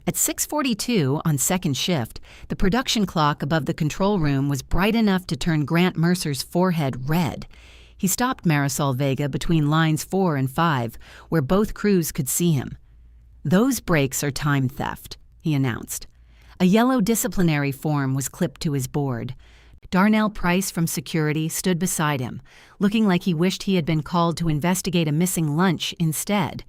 At 6:42 on second shift, the production clock above the control room was bright enough to turn Grant Mercer's forehead red. He stopped Marisol Vega between lines 4 and 5, where both crews could see him. "Those breaks are time theft," he announced. A yellow disciplinary form was clipped to his board. Darnell Price from security stood beside him, looking like he wished he had been called to investigate a missing lunch instead.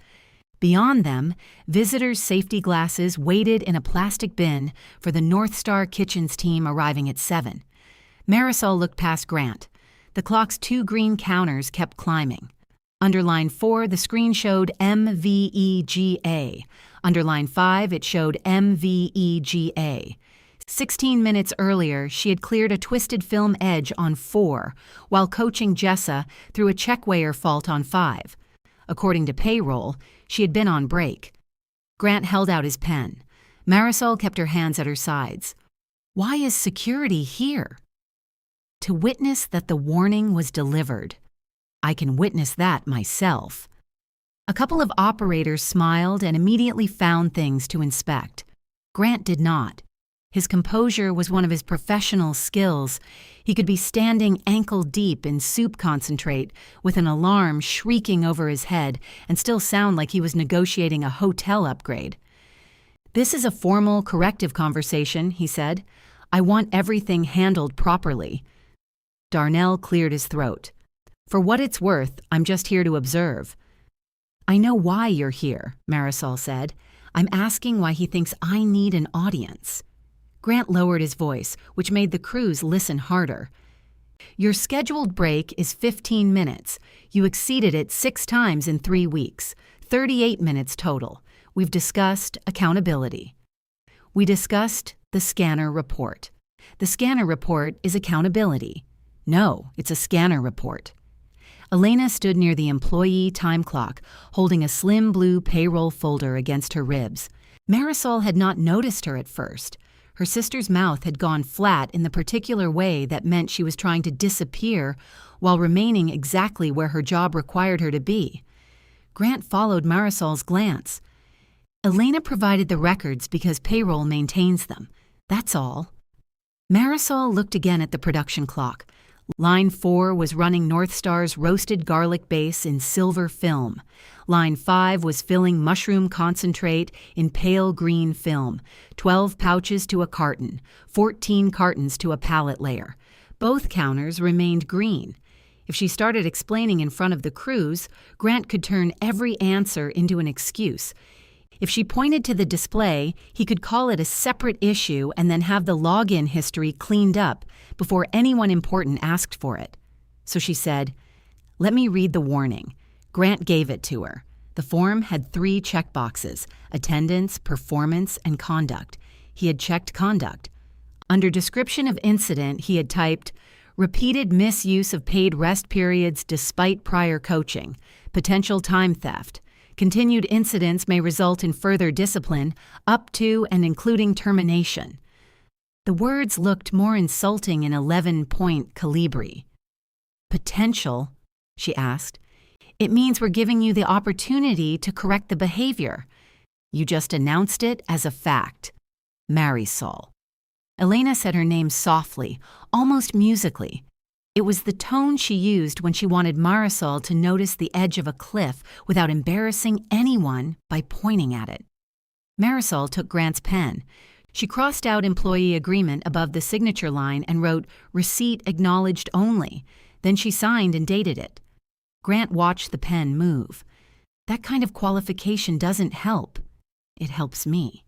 Beyond them, visitors' safety glasses waited in a plastic bin for the North Star Kitchens team arriving at 7. Marisol looked past Grant. The clock's 2 green counters kept climbing. Under line 4, the screen showed MVEGA. Under line 5, it showed MVEGA. 16 minutes earlier, she had cleared a twisted film edge on 4, while coaching Jessa through a checkweigher fault on 5. According to payroll, she had been on break. Grant held out his pen. Marisol kept her hands at her sides. "Why is security here?" "To witness that the warning was delivered. I can witness that myself." A couple of operators smiled and immediately found things to inspect. Grant did not. His composure was one of his professional skills. He could be standing ankle-deep in soup concentrate with an alarm shrieking over his head and still sound like he was negotiating a hotel upgrade. "This is a formal corrective conversation," he said. "I want everything handled properly." Darnell cleared his throat. "For what it's worth, I'm just here to observe." "I know why you're here," Marisol said. "I'm asking why he thinks I need an audience." Grant lowered his voice, which made the crews listen harder. "Your scheduled break is 15 minutes. You exceeded it 6 times in 3 weeks, 38 minutes total. We've discussed accountability. We discussed the scanner report. The scanner report is accountability. No, it's a scanner report." Elena stood near the employee time clock, holding a slim blue payroll folder against her ribs. Marisol had not noticed her at first. Her sister's mouth had gone flat in the particular way that meant she was trying to disappear while remaining exactly where her job required her to be. Grant followed Marisol's glance. "Elena provided the records because payroll maintains them. That's all." Marisol looked again at the production clock. Line 4 was running North Star's roasted garlic base in silver film. Line 5 was filling mushroom concentrate in pale green film, 12 pouches to a carton, 14 cartons to a pallet layer. Both counters remained green. If she started explaining in front of the crews, Grant could turn every answer into an excuse. If she pointed to the display, he could call it a separate issue and then have the login history cleaned up before anyone important asked for it. So she said, "Let me read the warning." Grant gave it to her. The form had 3 checkboxes: attendance, performance, and conduct. He had checked conduct. Under description of incident, he had typed, "Repeated misuse of paid rest periods despite prior coaching, potential time theft. Continued incidents may result in further discipline, up to and including termination." The words looked more insulting in 11-point calibri. "Potential?" she asked. "It means we're giving you the opportunity to correct the behavior. You just announced it as a fact. Marisol." Elena said her name softly, almost musically. It was the tone she used when she wanted Marisol to notice the edge of a cliff without embarrassing anyone by pointing at it. Marisol took Grant's pen. She crossed out employee agreement above the signature line and wrote, "Receipt acknowledged only." Then she signed and dated it. Grant watched the pen move. "That kind of qualification doesn't help. It helps me."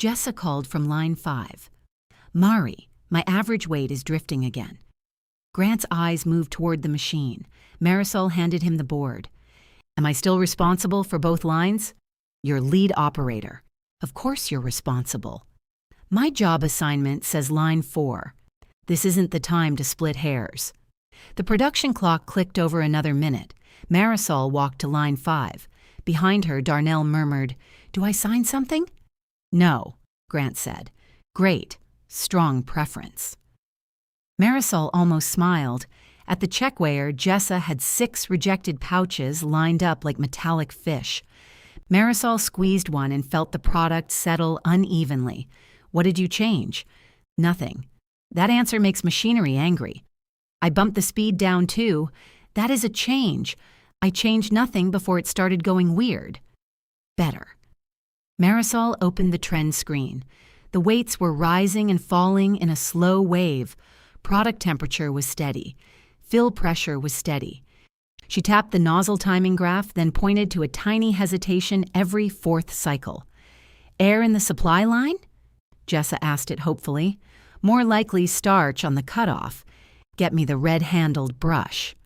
Jessa called from line 5. "Mari, my average weight is drifting again." Grant's eyes moved toward the machine. Marisol handed him the board. "Am I still responsible for both lines?" "Your lead operator." "Of course you're responsible." "My job assignment says line 4. This isn't the time to split hairs." The production clock clicked over another minute. Marisol walked to line 5. Behind her, Darnell murmured, "Do I sign something?" "No," Grant said. "Great. Strong preference." Marisol almost smiled. At the checkweigher, Jessa had 6 rejected pouches lined up like metallic fish. Marisol squeezed one and felt the product settle unevenly. What did you change? Nothing. That answer makes machinery angry. I bumped the speed down too. That is a change. I changed nothing before it started going weird. Better. Marisol opened the trend screen. The weights were rising and falling in a slow wave. Product temperature was steady. Fill pressure was steady. She tapped the nozzle timing graph, then pointed to a tiny hesitation every fourth cycle. Air in the supply line? Jessa asked it hopefully. More likely starch on the cutoff. Get me the red-handled brush.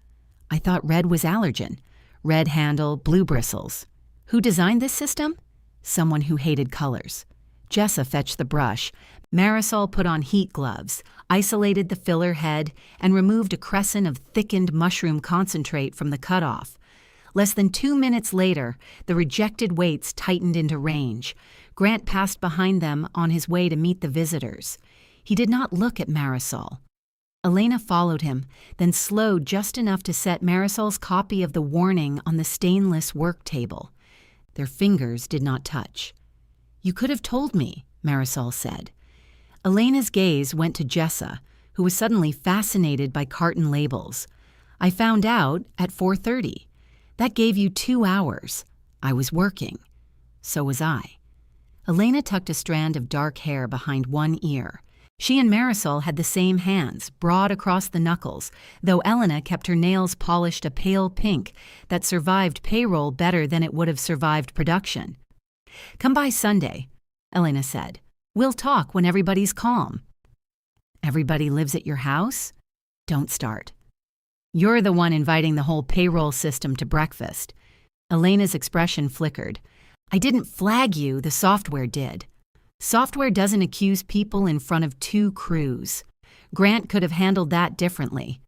I thought red was allergen. Red handle, blue bristles. Who designed this system? Someone who hated colors. Jessa fetched the brush. Marisol put on heat gloves, isolated the filler head, and removed a crescent of thickened mushroom concentrate from the cutoff. Less than 2 minutes later, the rejected weights tightened into range. Grant passed behind them on his way to meet the visitors. He did not look at Marisol. Elena followed him, then slowed just enough to set Marisol's copy of the warning on the stainless work table. Their fingers did not touch. You could have told me, Marisol said. Elena's gaze went to Jessa, who was suddenly fascinated by carton labels. I found out at 4:30. That gave you 2 hours. I was working. So was I. Elena tucked a strand of dark hair behind one ear. She and Marisol had the same hands, broad across the knuckles, though Elena kept her nails polished a pale pink that survived payroll better than it would have survived production. Come by Sunday, Elena said. We'll talk when everybody's calm. Everybody lives at your house? Don't start. You're the one inviting the whole payroll system to breakfast. Elena's expression flickered. I didn't flag you, the software did. Software doesn't accuse people in front of 2 crews. Grant could have handled that differently.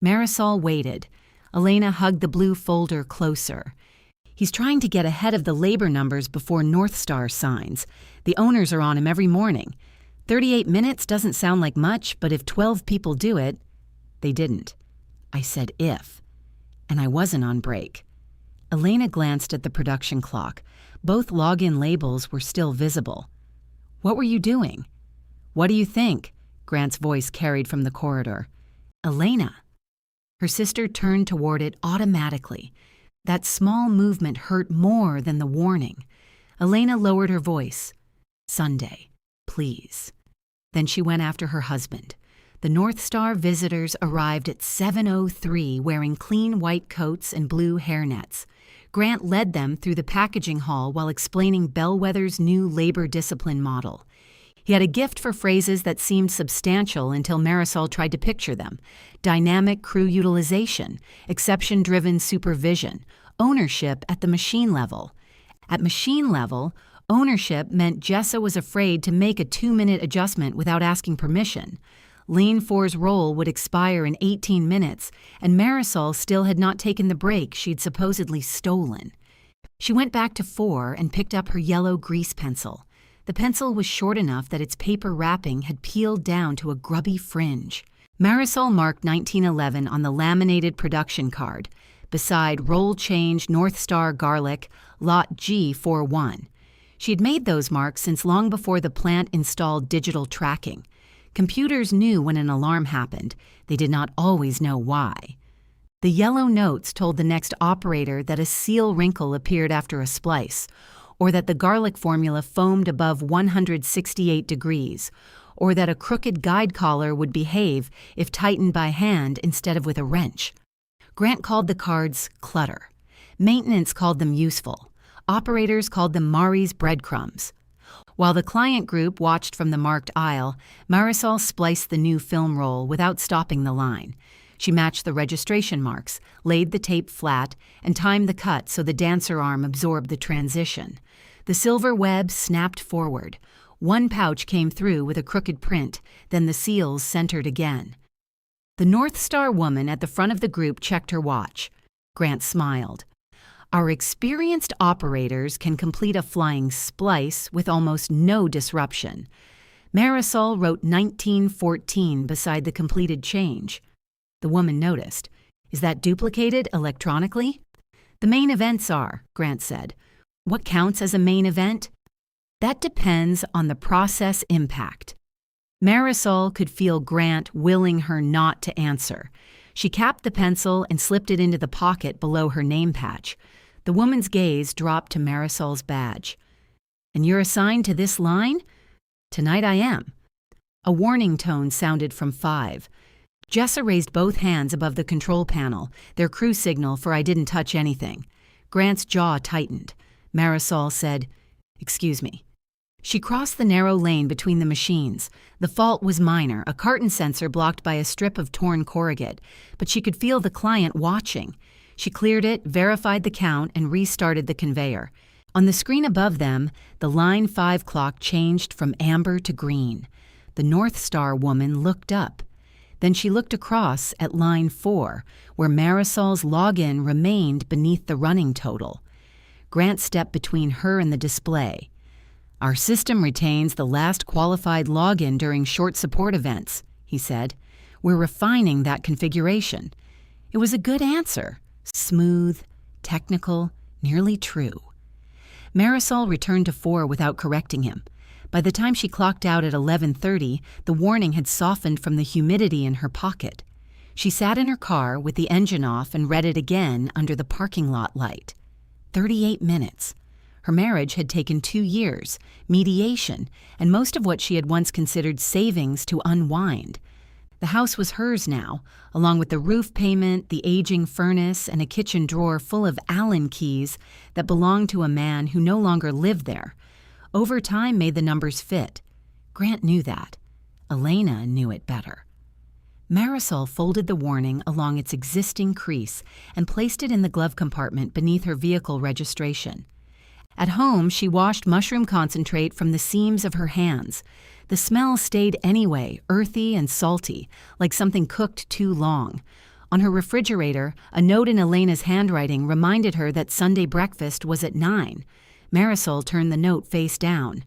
Marisol waited. Elena hugged the blue folder closer. He's trying to get ahead of the labor numbers before North Star signs. The owners are on him every morning. 38 minutes doesn't sound like much, but if 12 people do it, they didn't. I said if. And I wasn't on break. Elena glanced at the production clock. Both login labels were still visible. What were you doing? What do you think? Grant's voice carried from the corridor. Elena. Her sister turned toward it automatically. That small movement hurt more than the warning. Elena lowered her voice. Sunday, please. Then she went after her husband. The North Star visitors arrived at 7:03 wearing clean white coats and blue hairnets. Grant led them through the packaging hall while explaining Bellwether's new labor discipline model. He had a gift for phrases that seemed substantial until Marisol tried to picture them. Dynamic crew utilization, exception-driven supervision, ownership at the machine level. At machine level, ownership meant Jessa was afraid to make a 2-minute adjustment without asking permission. Lane 4's role would expire in 18 minutes, and Marisol still had not taken the break she'd supposedly stolen. She went back to 4 and picked up her yellow grease pencil. The pencil was short enough that its paper wrapping had peeled down to a grubby fringe. Marisol marked 1911 on the laminated production card, beside roll change North Star garlic, lot G41. She had made those marks since long before the plant installed digital tracking. Computers knew when an alarm happened. They did not always know why. The yellow notes told the next operator that a seal wrinkle appeared after a splice, or that the garlic formula foamed above 168 degrees, or that a crooked guide collar would behave if tightened by hand instead of with a wrench. Grant called the cards clutter. Maintenance called them useful. Operators called them Mari's breadcrumbs. While the client group watched from the marked aisle, Marisol spliced the new film roll without stopping the line. She matched the registration marks, laid the tape flat, and timed the cut so the dancer arm absorbed the transition. The silver web snapped forward. One pouch came through with a crooked print, then the seals centered again. The North Star woman at the front of the group checked her watch. Grant smiled. Our experienced operators can complete a flying splice with almost no disruption. Marisol wrote 1914 beside the completed change. The woman noticed. Is that duplicated electronically? The main events are, Grant said. What counts as a main event? That depends on the process impact. Marisol could feel Grant willing her not to answer. She capped the pencil and slipped it into the pocket below her name patch. The woman's gaze dropped to Marisol's badge. "And you're assigned to this line?" "Tonight I am." A warning tone sounded from 5. Jessa raised both hands above the control panel, their crew signal for "I didn't touch anything." Grant's jaw tightened. Marisol said, "Excuse me." She crossed the narrow lane between the machines. The fault was minor, a carton sensor blocked by a strip of torn corrugate, but she could feel the client watching. She cleared it, verified the count, and restarted the conveyor. On the screen above them, the line 5 clock changed from amber to green. The North Star woman looked up. Then she looked across at line 4, where Marisol's login remained beneath the running total. Grant stepped between her and the display. "Our system retains the last qualified login during short support events," he said. "We're refining that configuration." It was a good answer. Smooth, technical, nearly true. Marisol returned to 4 without correcting him. By the time she clocked out at 11:30, the warning had softened from the humidity in her pocket. She sat in her car with the engine off and read it again under the parking lot light. 38 minutes. Her marriage had taken 2 years, mediation, and most of what she had once considered savings to unwind. The house was hers now, along with the roof payment, the aging furnace, and a kitchen drawer full of Allen keys that belonged to a man who no longer lived there. Overtime made the numbers fit. Grant knew that. Elena knew it better. Marisol folded the warning along its existing crease and placed it in the glove compartment beneath her vehicle registration. At home, she washed mushroom concentrate from the seams of her hands. The smell stayed anyway, earthy and salty, like something cooked too long. On her refrigerator, a note in Elena's handwriting reminded her that Sunday breakfast was at 9. Marisol turned the note face down.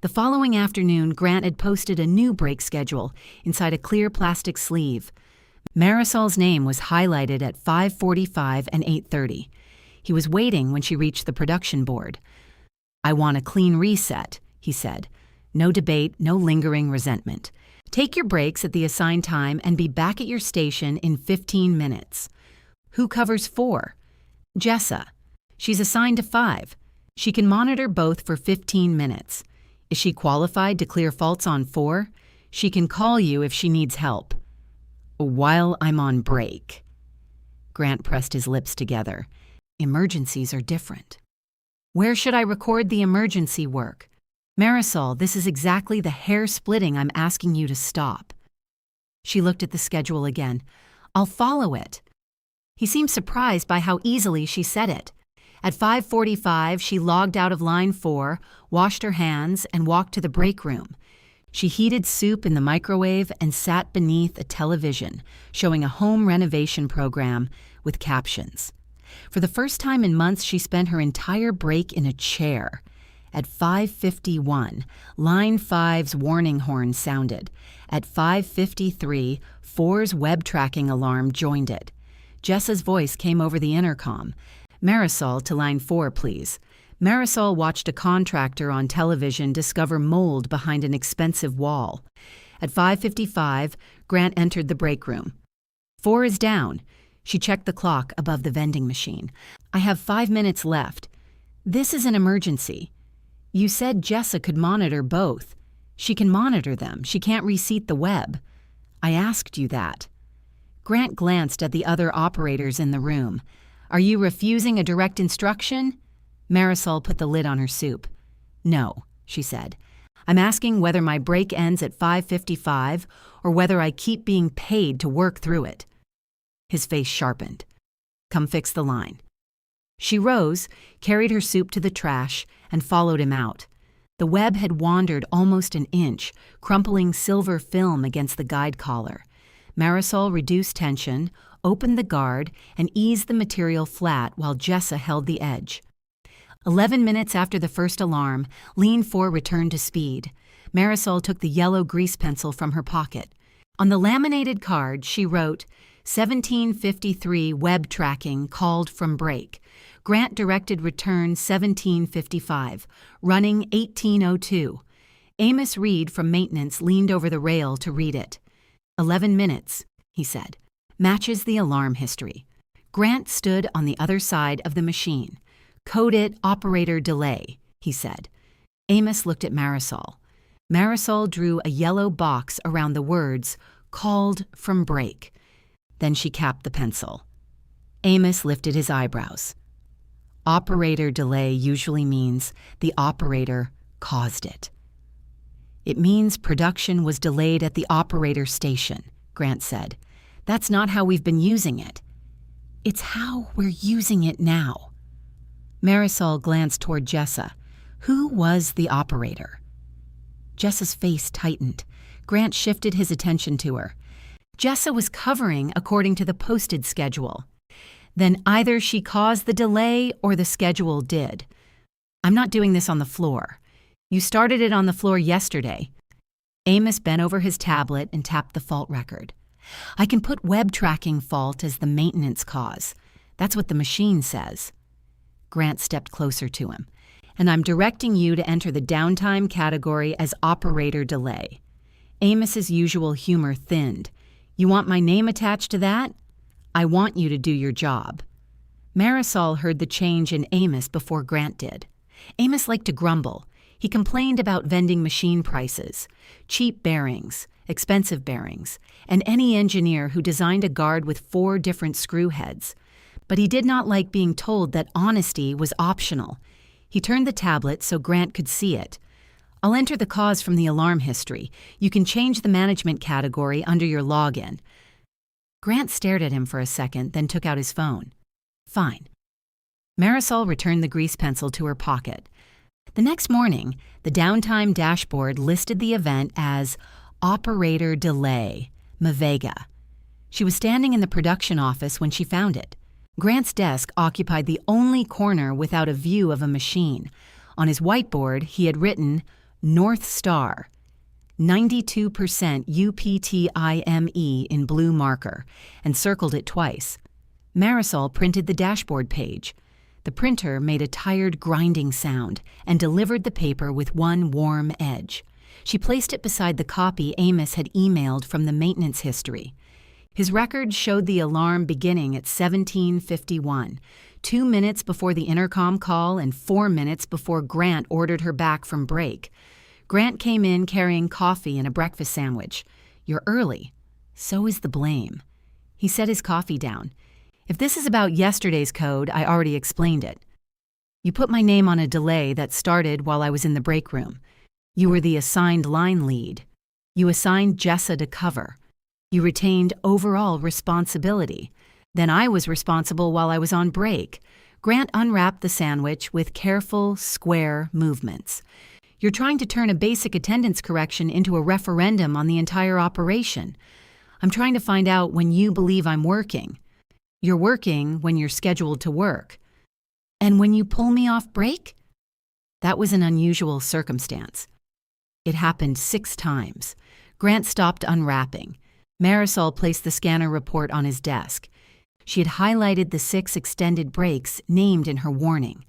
The following afternoon, Grant had posted a new break schedule inside a clear plastic sleeve. Marisol's name was highlighted at 5:45 and 8:30. He was waiting when she reached the production board. "I want a clean reset," he said. "No debate, no lingering resentment. Take your breaks at the assigned time and be back at your station in 15 minutes. Who covers 4? Jessa. She's assigned to 5. She can monitor both for 15 minutes. Is she qualified to clear faults on 4? She can call you if she needs help." "While I'm on break." Grant pressed his lips together. Emergencies are different. "Where should I record the emergency work?" "Marisol, this is exactly the hair-splitting I'm asking you to stop." She looked at the schedule again. "I'll follow it." He seemed surprised by how easily she said it. At 5:45, she logged out of line 4, washed her hands, and walked to the break room. She heated soup in the microwave and sat beneath a television, showing a home renovation program with captions. For the first time in months, she spent her entire break in a chair. At 5:51, line 5's warning horn sounded. At 5:53, 4's web tracking alarm joined it. Jessa's voice came over the intercom. "Marisol to line 4, please." Marisol watched a contractor on television discover mold behind an expensive wall. At 5:55, Grant entered the break room. 4 is down. She checked the clock above the vending machine. "I have 5 minutes left. This is an emergency." "You said Jessa could monitor both." "She can monitor them. She can't reseat the web." "I asked you that." Grant glanced at the other operators in the room. "Are you refusing a direct instruction?" Marisol put the lid on her soup. "No," she said. "I'm asking whether my break ends at 5:55 or whether I keep being paid to work through it." His face sharpened. "Come fix the line." She rose, carried her soup to the trash, and followed him out. The web had wandered almost an inch, crumpling silver film against the guide collar. Marisol reduced tension, opened the guard, and eased the material flat while Jessa held the edge. 11 minutes after the first alarm, Lean 4 returned to speed. Marisol took the yellow grease pencil from her pocket. On the laminated card, she wrote, 1753 web tracking called from break. Grant directed return 1755, running 1802. Amos Reed from maintenance leaned over the rail to read it. 11 minutes, he said. Matches the alarm history. Grant stood on the other side of the machine. Code it operator delay, he said. Amos looked at Marisol. Marisol drew a yellow box around the words, called from break. Then she capped the pencil. Amos lifted his eyebrows. Operator delay usually means the operator caused it. It means production was delayed at the operator station, Grant said. That's not how we've been using it. It's how we're using it now. Marisol glanced toward Jessa. Who was the operator? Jessa's face tightened. Grant shifted his attention to her. Jessa was covering according to the posted schedule. Then either she caused the delay or the schedule did. I'm not doing this on the floor. You started it on the floor yesterday. Amos bent over his tablet and tapped the fault record. I can put web tracking fault as the maintenance cause. That's what the machine says. Grant stepped closer to him. And I'm directing you to enter the downtime category as operator delay. Amos's usual humor thinned. You want my name attached to that? I want you to do your job. Marisol heard the change in Amos before Grant did. Amos liked to grumble. He complained about vending machine prices, cheap bearings, expensive bearings, and any engineer who designed a guard with 4 different screw heads. But he did not like being told that honesty was optional. He turned the tablet so Grant could see it. I'll enter the cause from the alarm history. You can change the management category under your login. Grant stared at him for a second, then took out his phone. Fine. Marisol returned the grease pencil to her pocket. The next morning, the downtime dashboard listed the event as Operator Delay, Vega. She was standing in the production office when she found it. Grant's desk occupied the only corner without a view of a machine. On his whiteboard, he had written North Star, 92% UPTIME in blue marker, and circled it twice. Marisol printed the dashboard page. The printer made a tired grinding sound and delivered the paper with one warm edge. She placed it beside the copy Amos had emailed from the maintenance history. His record showed the alarm beginning at 17:51, 2 minutes before the intercom call and 4 minutes before Grant ordered her back from break. Grant came in carrying coffee and a breakfast sandwich. You're early. So is the blame. He set his coffee down. If this is about yesterday's code, I already explained it. You put my name on a delay that started while I was in the break room. You were the assigned line lead. You assigned Jessa to cover. You retained overall responsibility. Then I was responsible while I was on break. Grant unwrapped the sandwich with careful, square movements. You're trying to turn a basic attendance correction into a referendum on the entire operation. I'm trying to find out when you believe I'm working. You're working when you're scheduled to work. And when you pull me off break? That was an unusual circumstance. It happened 6 times. Grant stopped unwrapping. Marisol placed the scanner report on his desk. She had highlighted the 6 extended breaks named in her warning.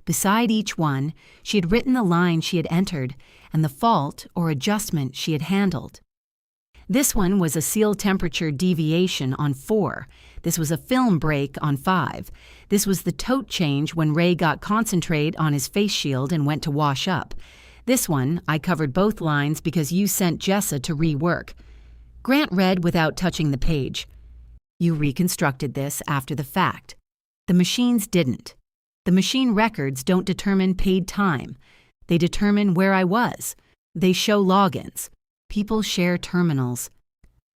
Beside each one, she had written the line she had entered and the fault or adjustment she had handled. This one was a seal temperature deviation on 4. This was a film break on 5. This was the tote change when Ray got concentrate on his face shield and went to wash up. This one, I covered both lines because you sent Jessa to rework. Grant read without touching the page. You reconstructed this after the fact. The machines didn't. The machine records don't determine paid time. They determine where I was. They show logins. People share terminals.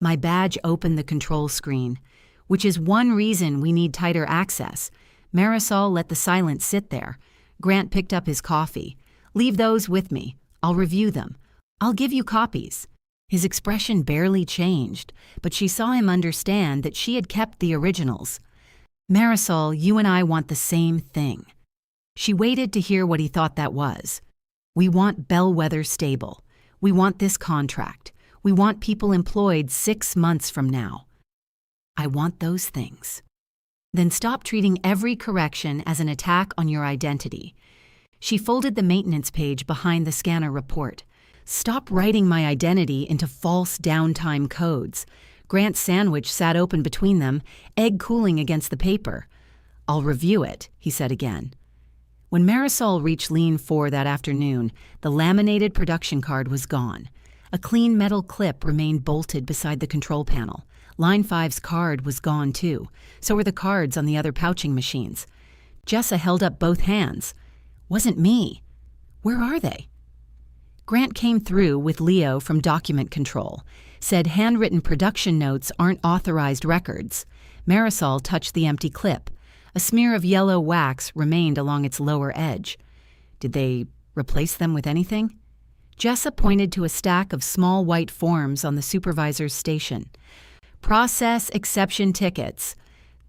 My badge opened the control screen, which is one reason we need tighter access. Marisol let the silence sit there. Grant picked up his coffee. Leave those with me. I'll review them. I'll give you copies. His expression barely changed, but she saw him understand that she had kept the originals. Marisol, you and I want the same thing. She waited to hear what he thought that was. We want Bellwether stable. We want this contract. We want people employed 6 months from now. I want those things. Then stop treating every correction as an attack on your identity. She folded the maintenance page behind the scanner report. Stop writing my identity into false downtime codes. Grant's sandwich sat open between them, egg cooling against the paper. I'll review it, he said again. When Marisol reached Line 4 that afternoon, the laminated production card was gone. A clean metal clip remained bolted beside the control panel. Line 5's card was gone too. So were the cards on the other pouching machines. Jessa held up both hands. Wasn't me. Where are they? Grant came through with Leo from document control. Said handwritten production notes aren't authorized records. Marisol touched the empty clip. A smear of yellow wax remained along its lower edge. Did they replace them with anything? Jessa pointed to a stack of small white forms on the supervisor's station. Process exception tickets.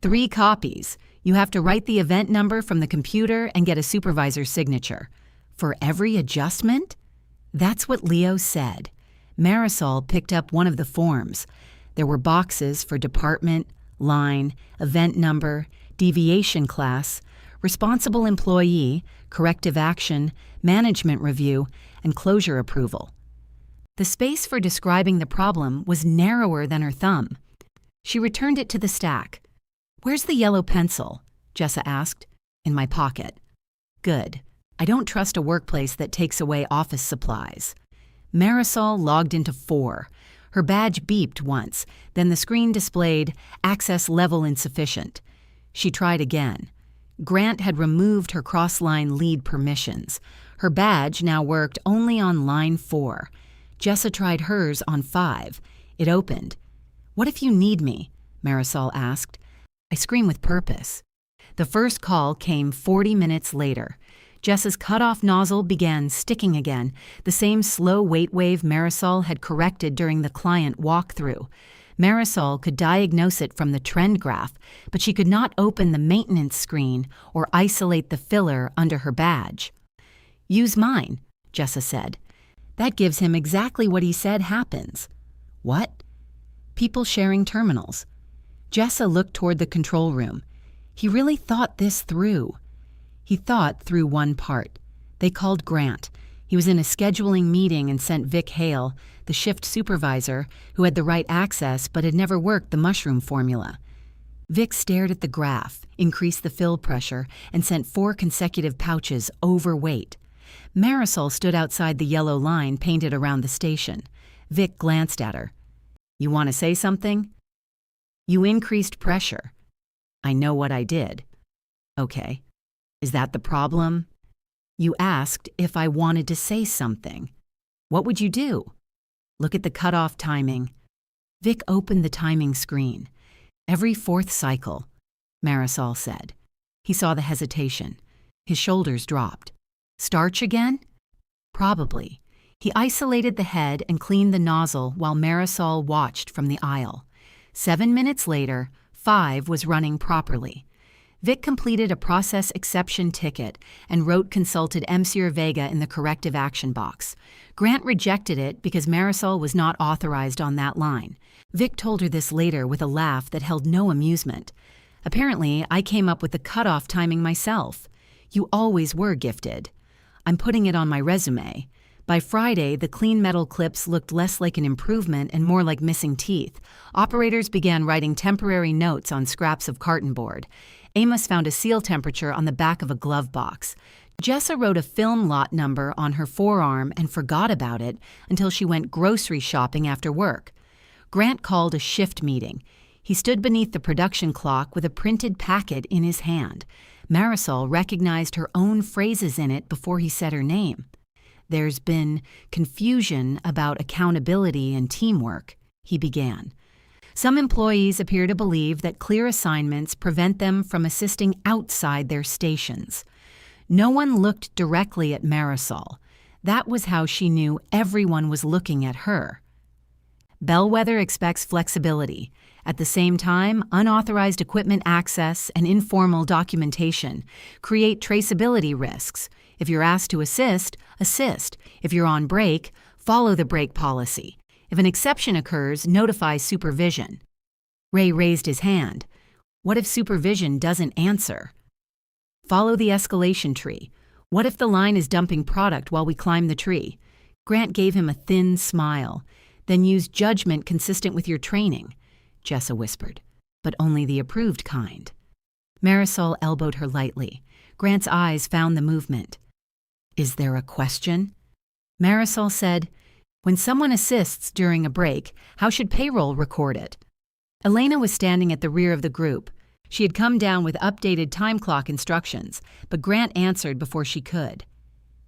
3 copies. You have to write the event number from the computer and get a supervisor's signature. For every adjustment? That's what Leo said. Marisol picked up one of the forms. There were boxes for department, line, event number, deviation class, responsible employee, corrective action, management review, and closure approval. The space for describing the problem was narrower than her thumb. She returned it to the stack. Where's the yellow pencil? Jessa asked. In my pocket. Good. I don't trust a workplace that takes away office supplies. Marisol logged into 4. Her badge beeped once, then the screen displayed access level insufficient. She tried again. Grant had removed her cross-line lead permissions. Her badge now worked only on line 4. Jessa tried hers on 5. It opened. What if you need me? Marisol asked. I scream with purpose. The first call came 40 minutes later. Jessa's cutoff nozzle began sticking again, the same slow weight wave Marisol had corrected during the client walkthrough. Marisol could diagnose it from the trend graph, but she could not open the maintenance screen or isolate the filler under her badge. Use mine, Jessa said. That gives him exactly what he said happens. What? People sharing terminals. Jessa looked toward the control room. He really thought this through. He thought through one part. They called Grant. He was in a scheduling meeting and sent Vic Hale, the shift supervisor, who had the right access but had never worked the mushroom formula. Vic stared at the graph, increased the fill pressure, and sent 4 consecutive pouches overweight. Marisol stood outside the yellow line painted around the station. Vic glanced at her. You want to say something? You increased pressure. I know what I did. Okay. Is that the problem? You asked if I wanted to say something. What would you do? Look at the cutoff timing. Vic opened the timing screen. Every 4th cycle, Marisol said. He saw the hesitation. His shoulders dropped. Starch again? Probably. He isolated the head and cleaned the nozzle while Marisol watched from the aisle. 7 minutes later, 5 was running properly. Vic completed a process exception ticket and wrote consulted Marisol Vega in the corrective action box. Grant rejected it because Marisol was not authorized on that line. Vic told her this later with a laugh that held no amusement. Apparently, I came up with the cutoff timing myself. You always were gifted. I'm putting it on my resume. By Friday, the clean metal clips looked less like an improvement and more like missing teeth. Operators began writing temporary notes on scraps of carton board. Amos found a seal temperature on the back of a glove box. Jessa wrote a film lot number on her forearm and forgot about it until she went grocery shopping after work. Grant called a shift meeting. He stood beneath the production clock with a printed packet in his hand. Marisol recognized her own phrases in it before he said her name. There's been confusion about accountability and teamwork, he began. Some employees appear to believe that clear assignments prevent them from assisting outside their stations. No one looked directly at Marisol. That was how she knew everyone was looking at her. Bellwether expects flexibility. At the same time, unauthorized equipment access and informal documentation create traceability risks. If you're asked to assist, assist. If you're on break, follow the break policy. If an exception occurs, notify supervision. Ray raised his hand. What if supervision doesn't answer? Follow the escalation tree. What if the line is dumping product while we climb the tree? Grant gave him a thin smile. Then use judgment consistent with your training, Jessa whispered, but only the approved kind. Marisol elbowed her lightly. Grant's eyes found the movement. Is there a question? Marisol said, when someone assists during a break, how should payroll record it? Elena was standing at the rear of the group. She had come down with updated time clock instructions, but Grant answered before she could.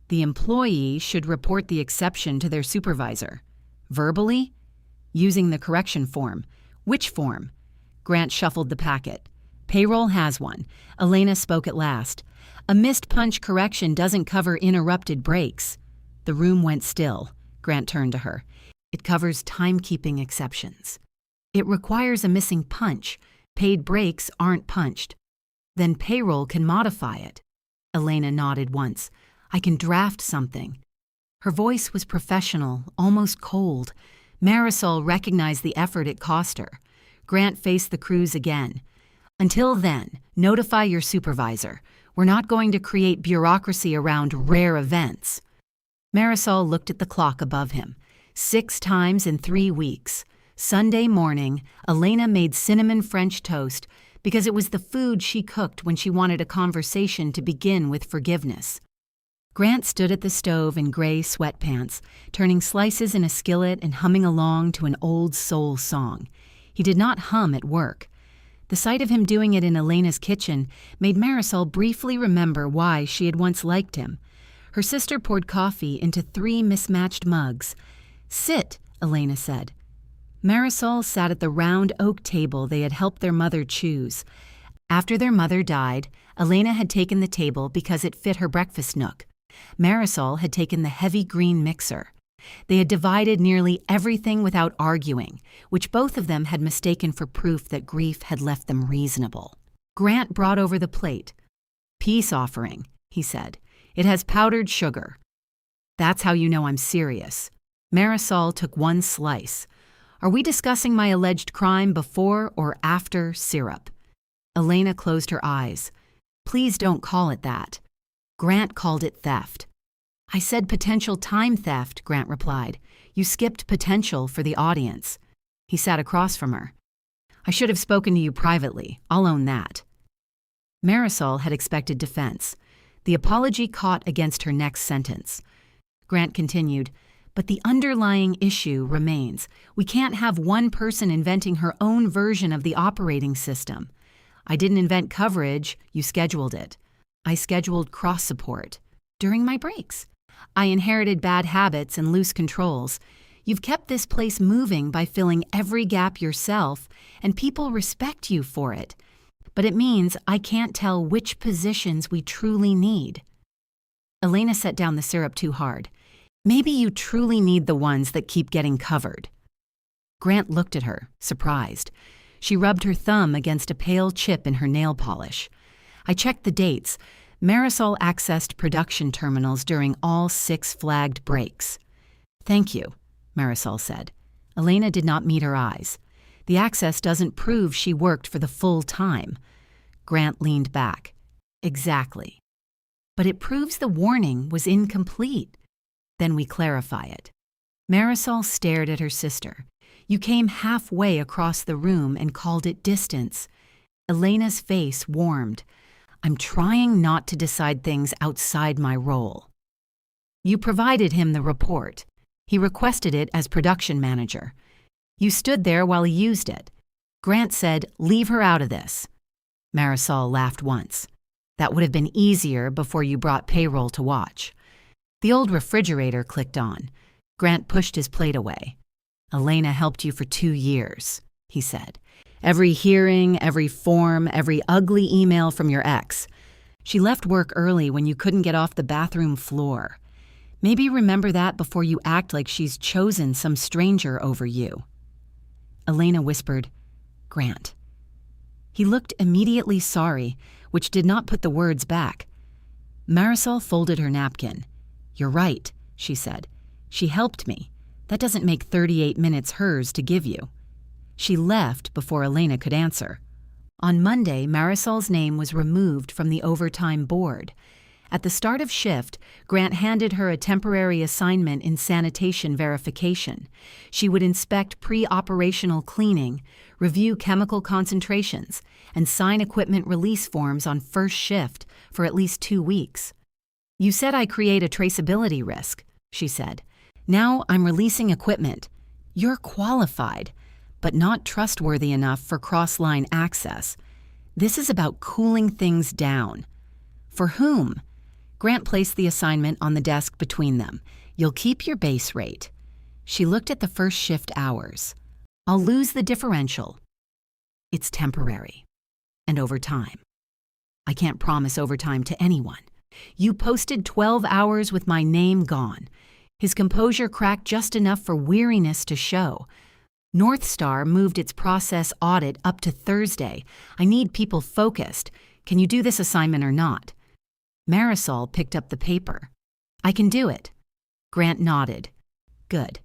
The employee should report the exception to their supervisor. Verbally? Using the correction form. Which form? Grant shuffled the packet. Payroll has one. Elena spoke at last. A missed punch correction doesn't cover interrupted breaks. The room went still. Grant turned to her. It covers timekeeping exceptions. It requires a missing punch. Paid breaks aren't punched. Then payroll can modify it. Elena nodded once. I can draft something. Her voice was professional, almost cold. Marisol recognized the effort it cost her. Grant faced the crews again. Until then, notify your supervisor. We're not going to create bureaucracy around rare events. Marisol looked at the clock above him. 6 times in 3 weeks. Sunday morning, Elena made cinnamon French toast because it was the food she cooked when she wanted a conversation to begin with forgiveness. Grant stood at the stove in gray sweatpants, turning slices in a skillet and humming along to an old soul song. He did not hum at work. The sight of him doing it in Elena's kitchen made Marisol briefly remember why she had once liked him. Her sister poured coffee into 3 mismatched mugs. Sit, Elena said. Marisol sat at the round oak table they had helped their mother choose. After their mother died, Elena had taken the table because it fit her breakfast nook. Marisol had taken the heavy green mixer. They had divided nearly everything without arguing, which both of them had mistaken for proof that grief had left them reasonable. Grant brought over the plate. Peace offering, he said. It has powdered sugar. That's how you know I'm serious. Marisol took 1 slice. Are we discussing my alleged crime before or after syrup? Elena closed her eyes. Please don't call it that. Grant called it theft. I said potential time theft, Grant replied. You skipped potential for the audience. He sat across from her. I should have spoken to you privately. I'll own that. Marisol had expected defense. The apology caught against her next sentence. Grant continued, but the underlying issue remains. We can't have one person inventing her own version of the operating system. I didn't invent coverage, you scheduled it. I scheduled cross-support during my breaks. I inherited bad habits and loose controls. You've kept this place moving by filling every gap yourself, and people respect you for it. But it means I can't tell which positions we truly need. Elena set down the syrup too hard. Maybe you truly need the ones that keep getting covered. Grant looked at her, surprised. She rubbed her thumb against a pale chip in her nail polish. I checked the dates. Marisol accessed production terminals during all 6 flagged breaks. Thank you, Marisol said. Elena did not meet her eyes. The access doesn't prove she worked for the full time. Grant leaned back. Exactly. But it proves the warning was incomplete. Then we clarify it. Marisol stared at her sister. You came halfway across the room and called it distance. Elena's face warmed. I'm trying not to decide things outside my role. You provided him the report. He requested it as production manager. You stood there while he used it. Grant said, leave her out of this. Marisol laughed once. That would have been easier before you brought payroll to watch. The old refrigerator clicked on. Grant pushed his plate away. Elena helped you for 2 years, he said. Every hearing, every form, every ugly email from your ex. She left work early when you couldn't get off the bathroom floor. Maybe remember that before you act like she's chosen some stranger over you. Elena whispered, Grant. He looked immediately sorry, which did not put the words back. Marisol folded her napkin. You're right, she said. She helped me. That doesn't make 38 minutes hers to give you. She left before Elena could answer. On Monday, Marisol's name was removed from the overtime board. At the start of shift, Grant handed her a temporary assignment in sanitation verification. She would inspect pre-operational cleaning, review chemical concentrations, and sign equipment release forms on first shift for at least 2 weeks. "You said I create a traceability risk," she said. "Now I'm releasing equipment. You're qualified, but not trustworthy enough for cross-line access. This is about cooling things down." "For whom?" Grant placed the assignment on the desk between them. "You'll keep your base rate." She looked at the first shift hours. "I'll lose the differential." "It's temporary. And overtime. I can't promise overtime to anyone. You posted 12 hours with my name gone." His composure cracked just enough for weariness to show. "North Star moved its process audit up to Thursday. I need people focused. Can you do this assignment or not?" Marisol picked up the paper. "I can do it." Grant nodded. "Good."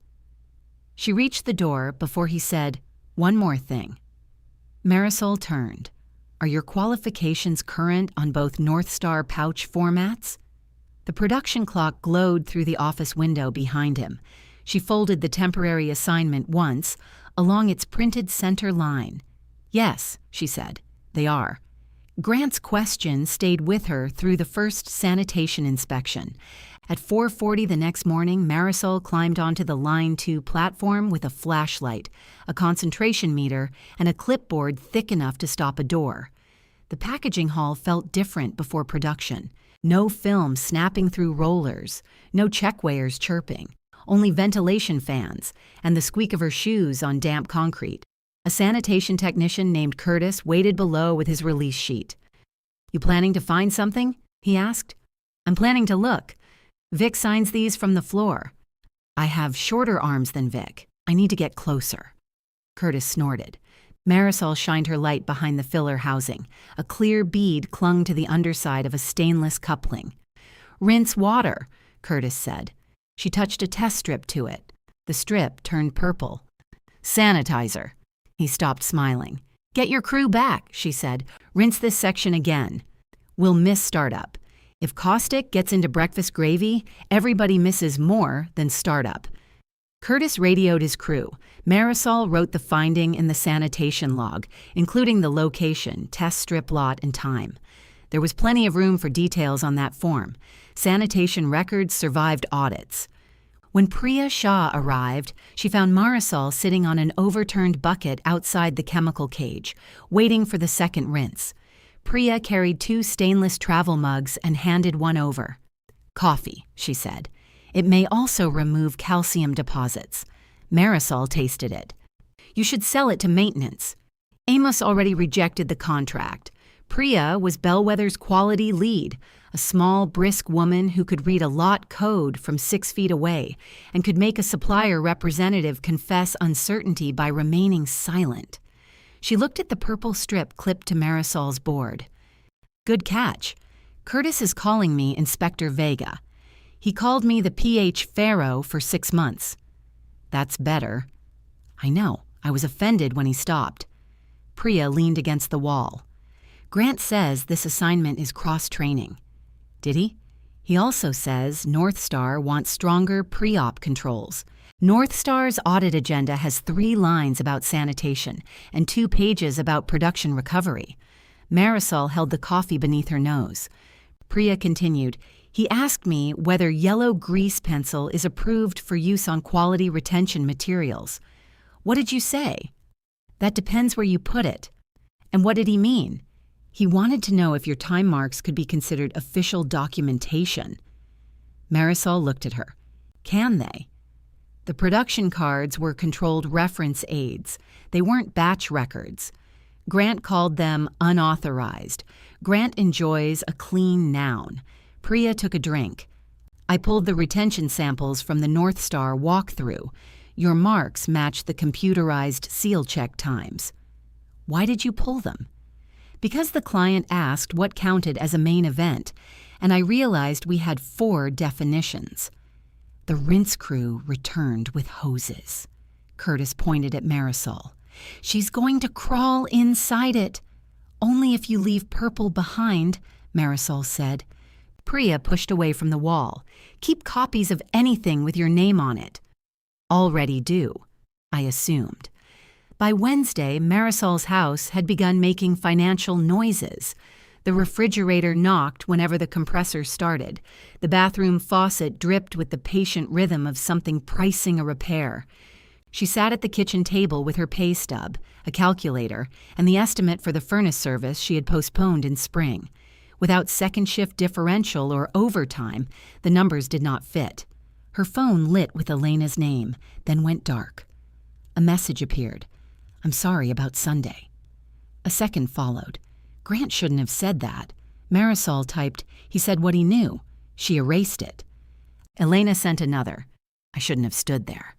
She reached the door before he said, "One more thing." Marisol turned. "Are your qualifications current on both North Star pouch formats?" The production clock glowed through the office window behind him. She folded the temporary assignment once, along its printed center line. "Yes," she said, "they are." Grant's question stayed with her through the first sanitation inspection. At 4:40 the next morning, Marisol climbed onto the Line 2 platform with a flashlight, a concentration meter, and a clipboard thick enough to stop a door. The packaging hall felt different before production. No film snapping through rollers, no checkweighers chirping, only ventilation fans, and the squeak of her shoes on damp concrete. A sanitation technician named Curtis waited below with his release sheet. "You planning to find something?" he asked. "I'm planning to look. Vic signs these from the floor." "I have shorter arms than Vic. I need to get closer." Curtis snorted. Marisol shined her light behind the filler housing. A clear bead clung to the underside of a stainless coupling. "Rinse water," Curtis said. She touched a test strip to it. The strip turned purple. "Sanitizer." He stopped smiling. "Get your crew back," she said. "Rinse this section again. We'll miss startup. If caustic gets into breakfast gravy, everybody misses more than startup." Curtis radioed his crew. Marisol wrote the finding in the sanitation log, including the location, test strip lot, and time. There was plenty of room for details on that form. Sanitation records survived audits. When Priya Shah arrived, she found Marisol sitting on an overturned bucket outside the chemical cage, waiting for the second rinse. Priya carried 2 stainless travel mugs and handed one over. "Coffee," she said. "It may also remove calcium deposits." Marisol tasted it. "You should sell it to maintenance." Amos already rejected the contract. Priya was Bellwether's quality lead, a small, brisk woman who could read a lot code from 6 feet away and could make a supplier representative confess uncertainty by remaining silent. She looked at the purple strip clipped to Marisol's board. "Good catch. Curtis is calling me Inspector Vega. He called me the PH Pharaoh for 6 months." "That's better." "I know. I was offended when he stopped." Priya leaned against the wall. "Grant says this assignment is cross-training." "Did he?" "He also says North Star wants stronger pre-op controls. North Star's audit agenda has 3 lines about sanitation and 2 pages about production recovery." Marisol held the coffee beneath her nose. Priya continued, "He asked me whether yellow grease pencil is approved for use on quality retention materials." "What did you say?" "That depends where you put it." "And what did he mean?" "He wanted to know if your time marks could be considered official documentation." Marisol looked at her. "Can they?" The production cards were controlled reference aids. They weren't batch records. Grant called them unauthorized. Grant enjoys a clean noun. Priya took a drink. "I pulled the retention samples from the North Star walkthrough. Your marks match the computerized seal check times." "Why did you pull them?" "Because the client asked what counted as a main event, and I realized we had 4 definitions." The rinse crew returned with hoses. Curtis pointed at Marisol. She's going to crawl inside it. Only if you leave purple behind, Marisol said. Priya pushed away from the wall. Keep copies of anything with your name on it. Already do, I assumed. By Wednesday, Marisol's house had begun making financial noises. The refrigerator knocked whenever the compressor started. The bathroom faucet dripped with the patient rhythm of something pricing a repair. She sat at the kitchen table with her pay stub, a calculator, and the estimate for the furnace service she had postponed in spring. Without second shift differential or overtime, the numbers did not fit. Her phone lit with Elena's name, then went dark. A message appeared. I'm sorry about Sunday. A second followed. Grant shouldn't have said that. Marisol typed, he said what he knew. She erased it. Elena sent another. I shouldn't have stood there.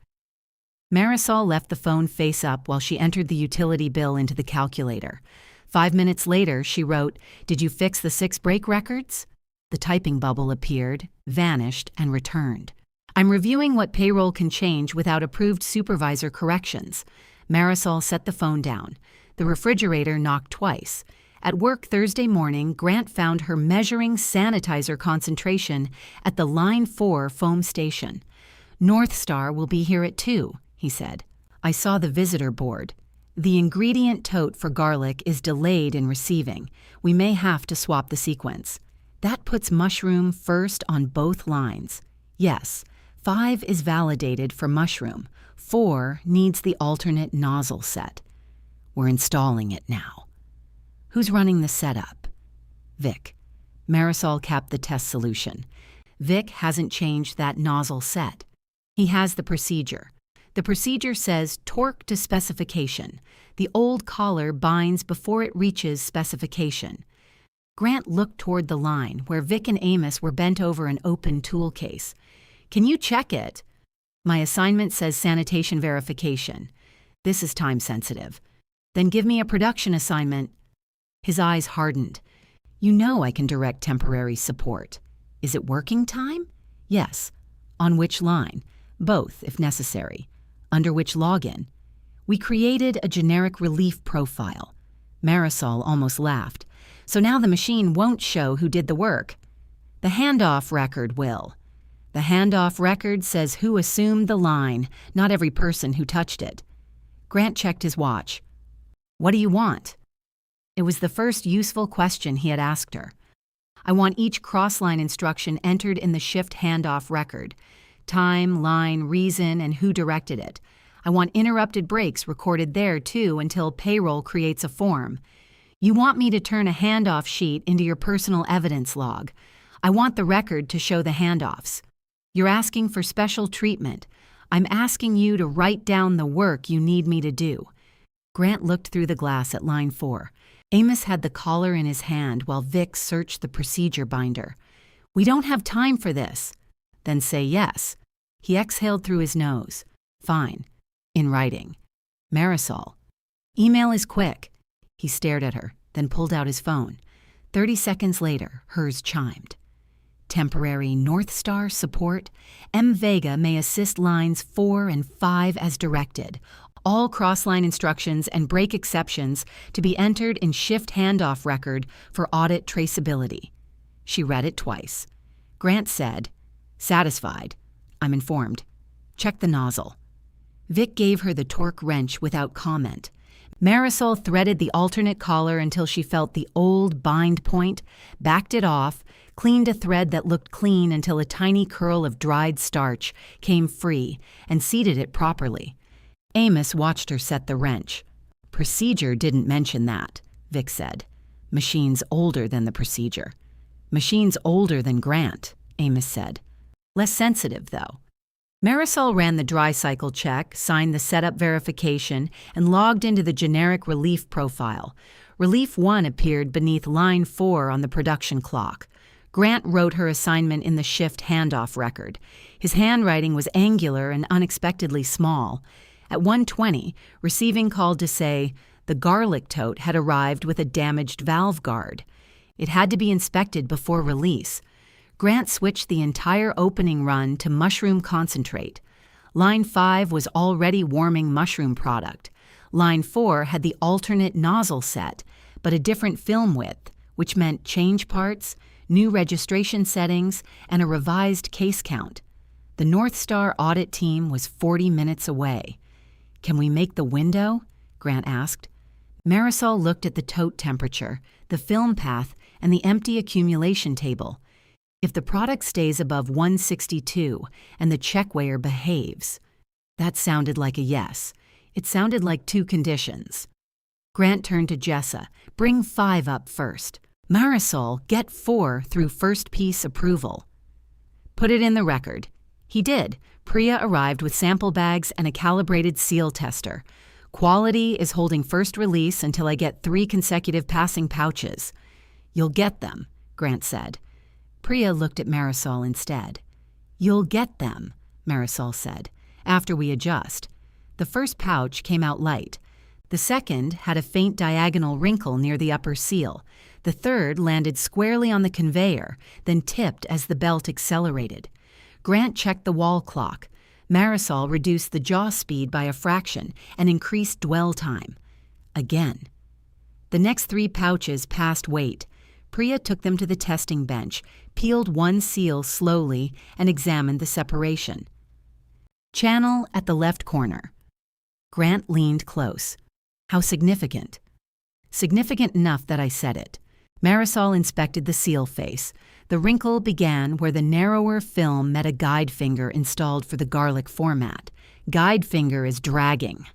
Marisol left the phone face up while she entered the utility bill into the calculator. 5 minutes later, she wrote, Did you fix the 6 brake records? The typing bubble appeared, vanished, and returned. I'm reviewing what payroll can change without approved supervisor corrections. Marisol set the phone down. The refrigerator knocked twice. At work Thursday morning, Grant found her measuring sanitizer concentration at the Line 4 foam station. North Star will be here at 2, he said. I saw the visitor board. The ingredient tote for garlic is delayed in receiving. We may have to swap the sequence. That puts mushroom first on both lines. Yes, 5 is validated for mushroom. 4 needs the alternate nozzle set. We're installing it now. Who's running the setup? Vic. Marisol capped the test solution. Vic hasn't changed that nozzle set. He has the procedure. The procedure says torque to specification. The old collar binds before it reaches specification. Grant looked toward the line where Vic and Amos were bent over an open tool case. Can you check it? My assignment says sanitation verification. This is time sensitive. Then give me a production assignment. His eyes hardened. You know I can direct temporary support. Is it working time? Yes. On which line? Both, if necessary. Under which login? We created a generic relief profile. Marisol almost laughed. So now the machine won't show who did the work. The handoff record will. The handoff record says who assumed the line, not every person who touched it. Grant checked his watch. What do you want? It was the first useful question he had asked her. I want each cross-line instruction entered in the shift handoff record. Time, line, reason, and who directed it. I want interrupted breaks recorded there, too, until payroll creates a form. You want me to turn a handoff sheet into your personal evidence log. I want the record to show the handoffs. You're asking for special treatment. I'm asking you to write down the work you need me to do. Grant looked through the glass at line 4. Amos had the collar in his hand while Vic searched the procedure binder. We don't have time for this. Then say yes. He exhaled through his nose. Fine. In writing. Marisol. Email is quick. He stared at her, then pulled out his phone. 30 seconds later, hers chimed. Temporary North Star support. M. Vega may assist lines 4 and 5 as directed. All cross-line instructions and break exceptions to be entered in shift handoff record for audit traceability. She read it twice. Grant said, Satisfied. I'm informed. Check the nozzle. Vic gave her the torque wrench without comment. Marisol threaded the alternate collar until she felt the old bind point, backed it off, cleaned a thread that looked clean until a tiny curl of dried starch came free, and seated it properly. Amos watched her set the wrench. Procedure didn't mention that, Vic said. Machine's older than the procedure. Machine's older than Grant, Amos said. Less sensitive, though. Marisol ran the dry cycle check, signed the setup verification, and logged into the generic relief profile. Relief 1 appeared beneath line 4 on the production clock. Grant wrote her assignment in the shift handoff record. His handwriting was angular and unexpectedly small. At 1:20, receiving called to say the garlic tote had arrived with a damaged valve guard. It had to be inspected before release. Grant switched the entire opening run to mushroom concentrate. Line 5 was already warming mushroom product. Line 4 had the alternate nozzle set, but a different film width, which meant change parts, new registration settings, and a revised case count. The North Star audit team was 40 minutes away. "Can we make the window?" Grant asked. Marisol looked at the tote temperature, the film path, and the empty accumulation table. "If the product stays above 162 and the check weigher behaves." That sounded like a yes. It sounded like two conditions. Grant turned to Jessa. "Bring 5 up first. Marisol, get 4 through first piece approval." "Put it in the record." He did. Priya arrived with sample bags and a calibrated seal tester. "Quality is holding first release until I get 3 consecutive passing pouches." "You'll get them," Grant said. Priya looked at Marisol instead. "You'll get them," Marisol said, "after we adjust." The first pouch came out light. The second had a faint diagonal wrinkle near the upper seal. The third landed squarely on the conveyor, then tipped as the belt accelerated. Grant checked the wall clock. Marisol reduced the jaw speed by a fraction and increased dwell time. Again. The next 3 pouches passed weight. Priya took them to the testing bench, peeled one seal slowly, and examined the separation. "Channel at the left corner." Grant leaned close. "How significant?" "Significant enough that I said it." Marisol inspected the seal face. The wrinkle began where the narrower film met a guide finger installed for the garlic format. Guide finger is dragging.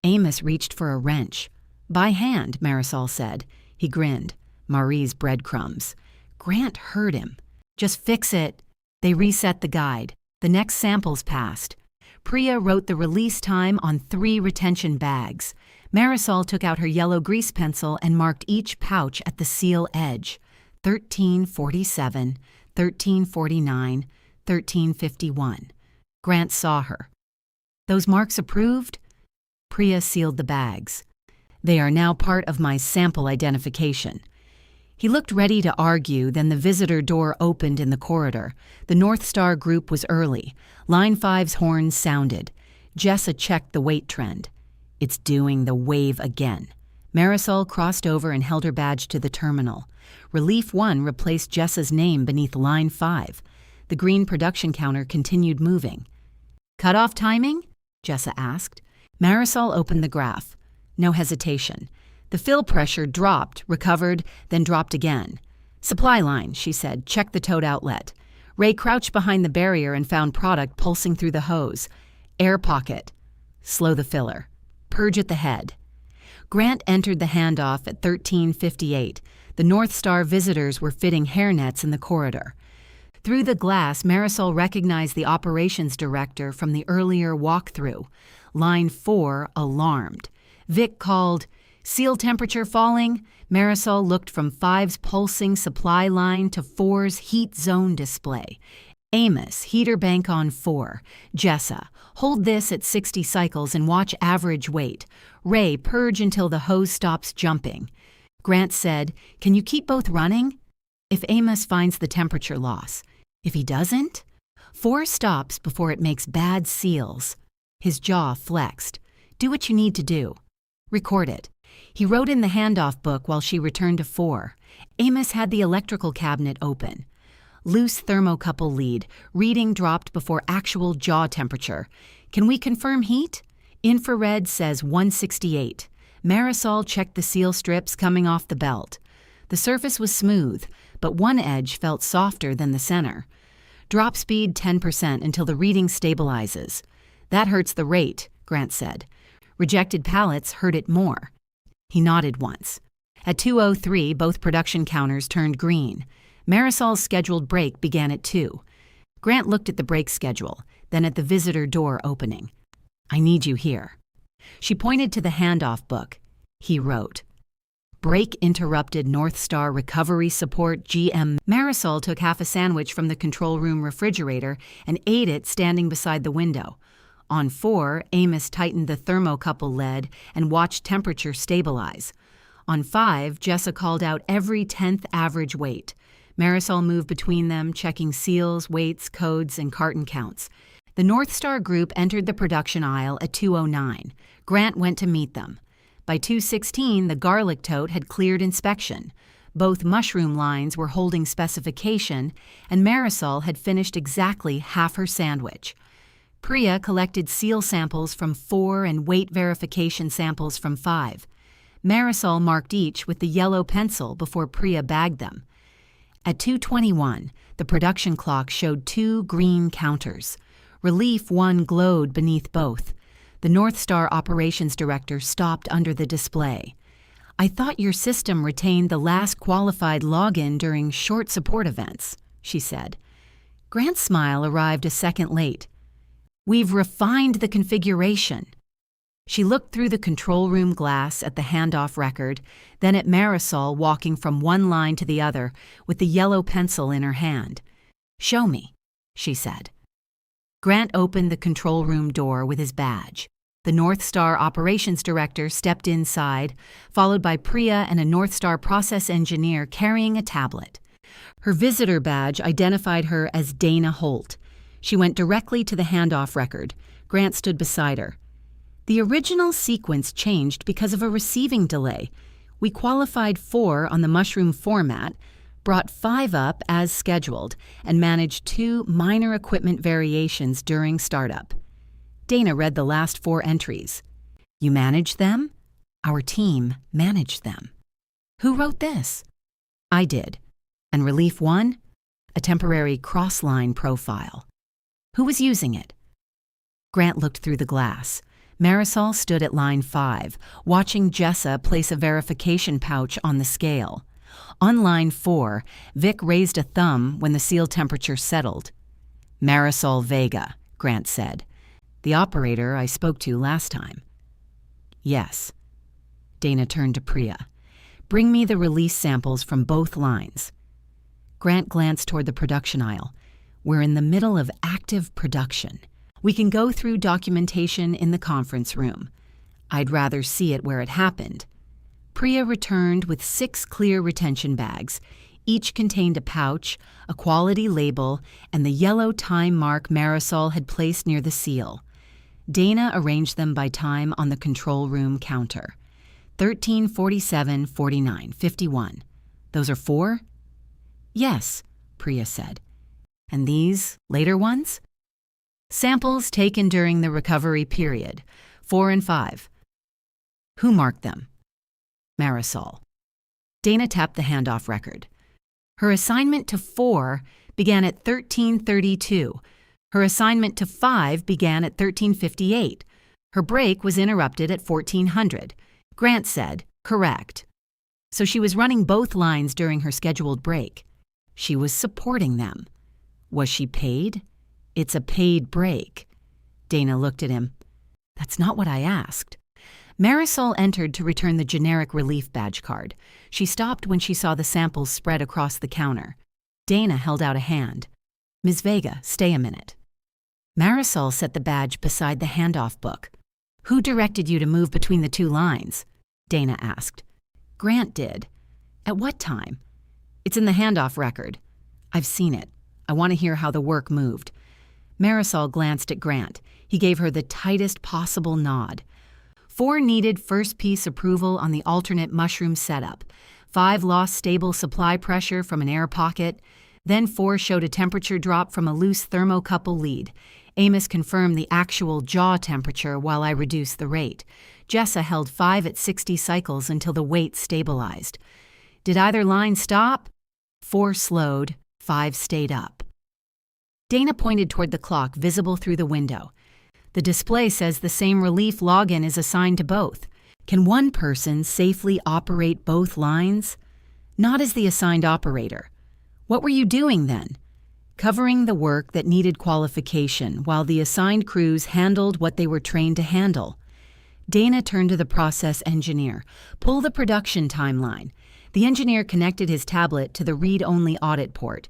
Amos reached for a wrench. "By hand," Marisol said. He grinned. Marie's breadcrumbs. Grant heard him. "Just fix it." They reset the guide. The next samples passed. Priya wrote the release time on 3 retention bags. Marisol took out her yellow grease pencil and marked each pouch at the seal edge. 1347, 1349, 1351. Grant saw her. "Those marks approved?" Priya sealed the bags. "They are now part of my sample identification." He looked ready to argue, then the visitor door opened in the corridor. The North Star group was early. Line 5's horns sounded. Jessa checked the weight trend. "It's doing the wave again." Marisol crossed over and held her badge to the terminal. Relief 1 replaced Jessa's name beneath Line 5. The green production counter continued moving. "Cut-off timing?" Jessa asked. Marisol opened the graph. No hesitation. The fill pressure dropped, recovered, then dropped again. "Supply line," she said. "Check the tote outlet." Ray crouched behind the barrier and found product pulsing through the hose. "Air pocket." "Slow the filler." "Purge at the head." Grant entered the handoff at 1358. The North Star visitors were fitting hairnets in the corridor. Through the glass, Marisol recognized the operations director from the earlier walkthrough. Line 4 alarmed. Vic called, "Seal temperature falling." Marisol looked from 5's pulsing supply line to 4's heat zone display. Amos, heater bank on 4. Jessa, hold this at 60 cycles and watch average weight. Ray, purge until the hose stops jumping. Grant said, "Can you keep both running?" "If Amos finds the temperature loss." "If he doesn't?" 4 stops before it makes bad seals. His jaw flexed. "Do what you need to do." "Record it." He wrote in the handoff book while she returned to 4. Amos had the electrical cabinet open. Loose thermocouple lead. Reading dropped before actual jaw temperature. "Can we confirm heat?" Infrared says 168. Marisol checked the seal strips coming off the belt. The surface was smooth, but one edge felt softer than the center. "Drop speed 10% until the reading stabilizes." "That hurts the rate," Grant said. Rejected pallets hurt it more. He nodded once. At 2:03, both production counters turned green. Marisol's scheduled break began at 2. Grant looked at the break schedule, then at the visitor door opening. "I need you here." She pointed to the handoff book. He wrote, "Break interrupted North Star recovery support GM." Marisol took half a sandwich from the control room refrigerator and ate it standing beside the window. On 4, Amos tightened the thermocouple lead and watched temperature stabilize. On 5, Jessa called out every 10th average weight. Marisol moved between them, checking seals, weights, codes, and carton counts. The North Star group entered the production aisle at 2:09. Grant went to meet them. By 2:16, the garlic tote had cleared inspection. Both mushroom lines were holding specification, and Marisol had finished exactly half her sandwich. Priya collected seal samples from 4 and weight verification samples from 5. Marisol marked each with the yellow pencil before Priya bagged them. At 2:21, the production clock showed 2 green counters. Relief 1 glowed beneath both. The North Star operations director stopped under the display. "I thought your system retained the last qualified login during short support events," she said. Grant's smile arrived a second late. "We've refined the configuration." She looked through the control room glass at the handoff record, then at Marisol walking from one line to the other with the yellow pencil in her hand. "Show me," she said. Grant opened the control room door with his badge. The North Star operations director stepped inside, followed by Priya and a North Star process engineer carrying a tablet. Her visitor badge identified her as Dana Holt. She went directly to the handoff record. Grant stood beside her. "The original sequence changed because of a receiving delay. We qualified 4 on the mushroom format, brought 5 up as scheduled, and managed 2 minor equipment variations during startup." Dana read the last 4 entries. "You managed them? Our team managed them." "Who wrote this?" "I did. And Relief 1? A temporary cross-line profile." "Who was using it?" Grant looked through the glass. Marisol stood at line 5, watching Jessa place a verification pouch on the scale. On line 4, Vic raised a thumb when the seal temperature settled. "Marisol Vega," Grant said. "The operator I spoke to last time." "Yes." Dana turned to Priya. "Bring me the release samples from both lines." Grant glanced toward the production aisle. "We're in the middle of active production. We can go through documentation in the conference room. I'd rather see it where it happened." Priya returned with 6 clear retention bags. Each contained a pouch, a quality label, and the yellow time mark Marisol had placed near the seal. Dana arranged them by time on the control room counter. 13, 47, 49, 51. "Those are 4? "Yes," Priya said. "And these later ones?" "Samples taken during the recovery period, 4 and 5. "Who marked them?" "Marisol." Dana tapped the handoff record. "Her assignment to 4 began at 13:32. Her assignment to 5 began at 13:58. Her break was interrupted at 1400. Grant said, "Correct." So she was running both lines during her scheduled break. She was supporting them. Was she paid? It's a paid break. Dana looked at him. "That's not what I asked." Marisol entered to return the generic relief badge card. She stopped when she saw the samples spread across the counter. Dana held out a hand. "Ms. Vega, stay a minute." Marisol set the badge beside the handoff book. "Who directed you to move between the 2 lines?" Dana asked. "Grant did." "At what time?" "It's in the handoff record." "I've seen it. I want to hear how the work moved." Marisol glanced at Grant. He gave her the tightest possible nod. 4 needed first piece approval on the alternate mushroom setup. 5 lost stable supply pressure from an air pocket. Then 4 showed a temperature drop from a loose thermocouple lead. Amos confirmed the actual jaw temperature while I reduced the rate. Jessa held 5 at 60 cycles until the weight stabilized. "Did either line stop?" 4 slowed, 5 stayed up. Dana pointed toward the clock visible through the window. "The display says the same relief login is assigned to both. Can one person safely operate both lines?" "Not as the assigned operator." "What were you doing then?" "Covering the work that needed qualification while the assigned crews handled what they were trained to handle." Dana turned to the process engineer. "Pull the production timeline." The engineer connected his tablet to the read-only audit port.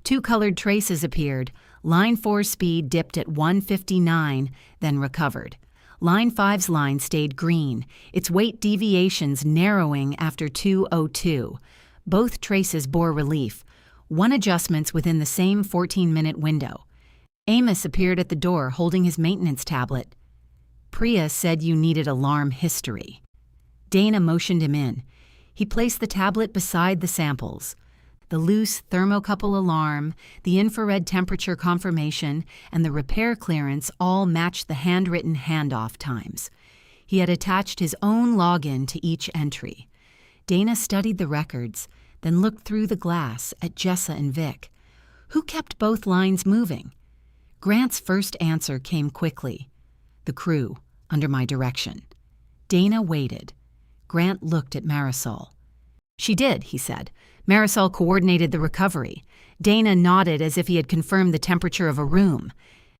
2 colored traces appeared. Line 4's speed dipped at 159, then recovered. Line 5's line stayed green, its weight deviations narrowing after 2:02. Both traces bore relief. 1 adjustments within the same 14-minute window. Amos appeared at the door holding his maintenance tablet. Priya said you needed alarm history. Dana motioned him in. He placed the tablet beside the samples. The loose thermocouple alarm, the infrared temperature confirmation, and the repair clearance all matched the handwritten handoff times. He had attached his own login to each entry. Dana studied the records, then looked through the glass at Jessa and Vic. Who kept both lines moving? Grant's first answer came quickly. The crew, under my direction. Dana waited. Grant looked at Marisol. She did, he said. Marisol coordinated the recovery. Dana nodded as if he had confirmed the temperature of a room.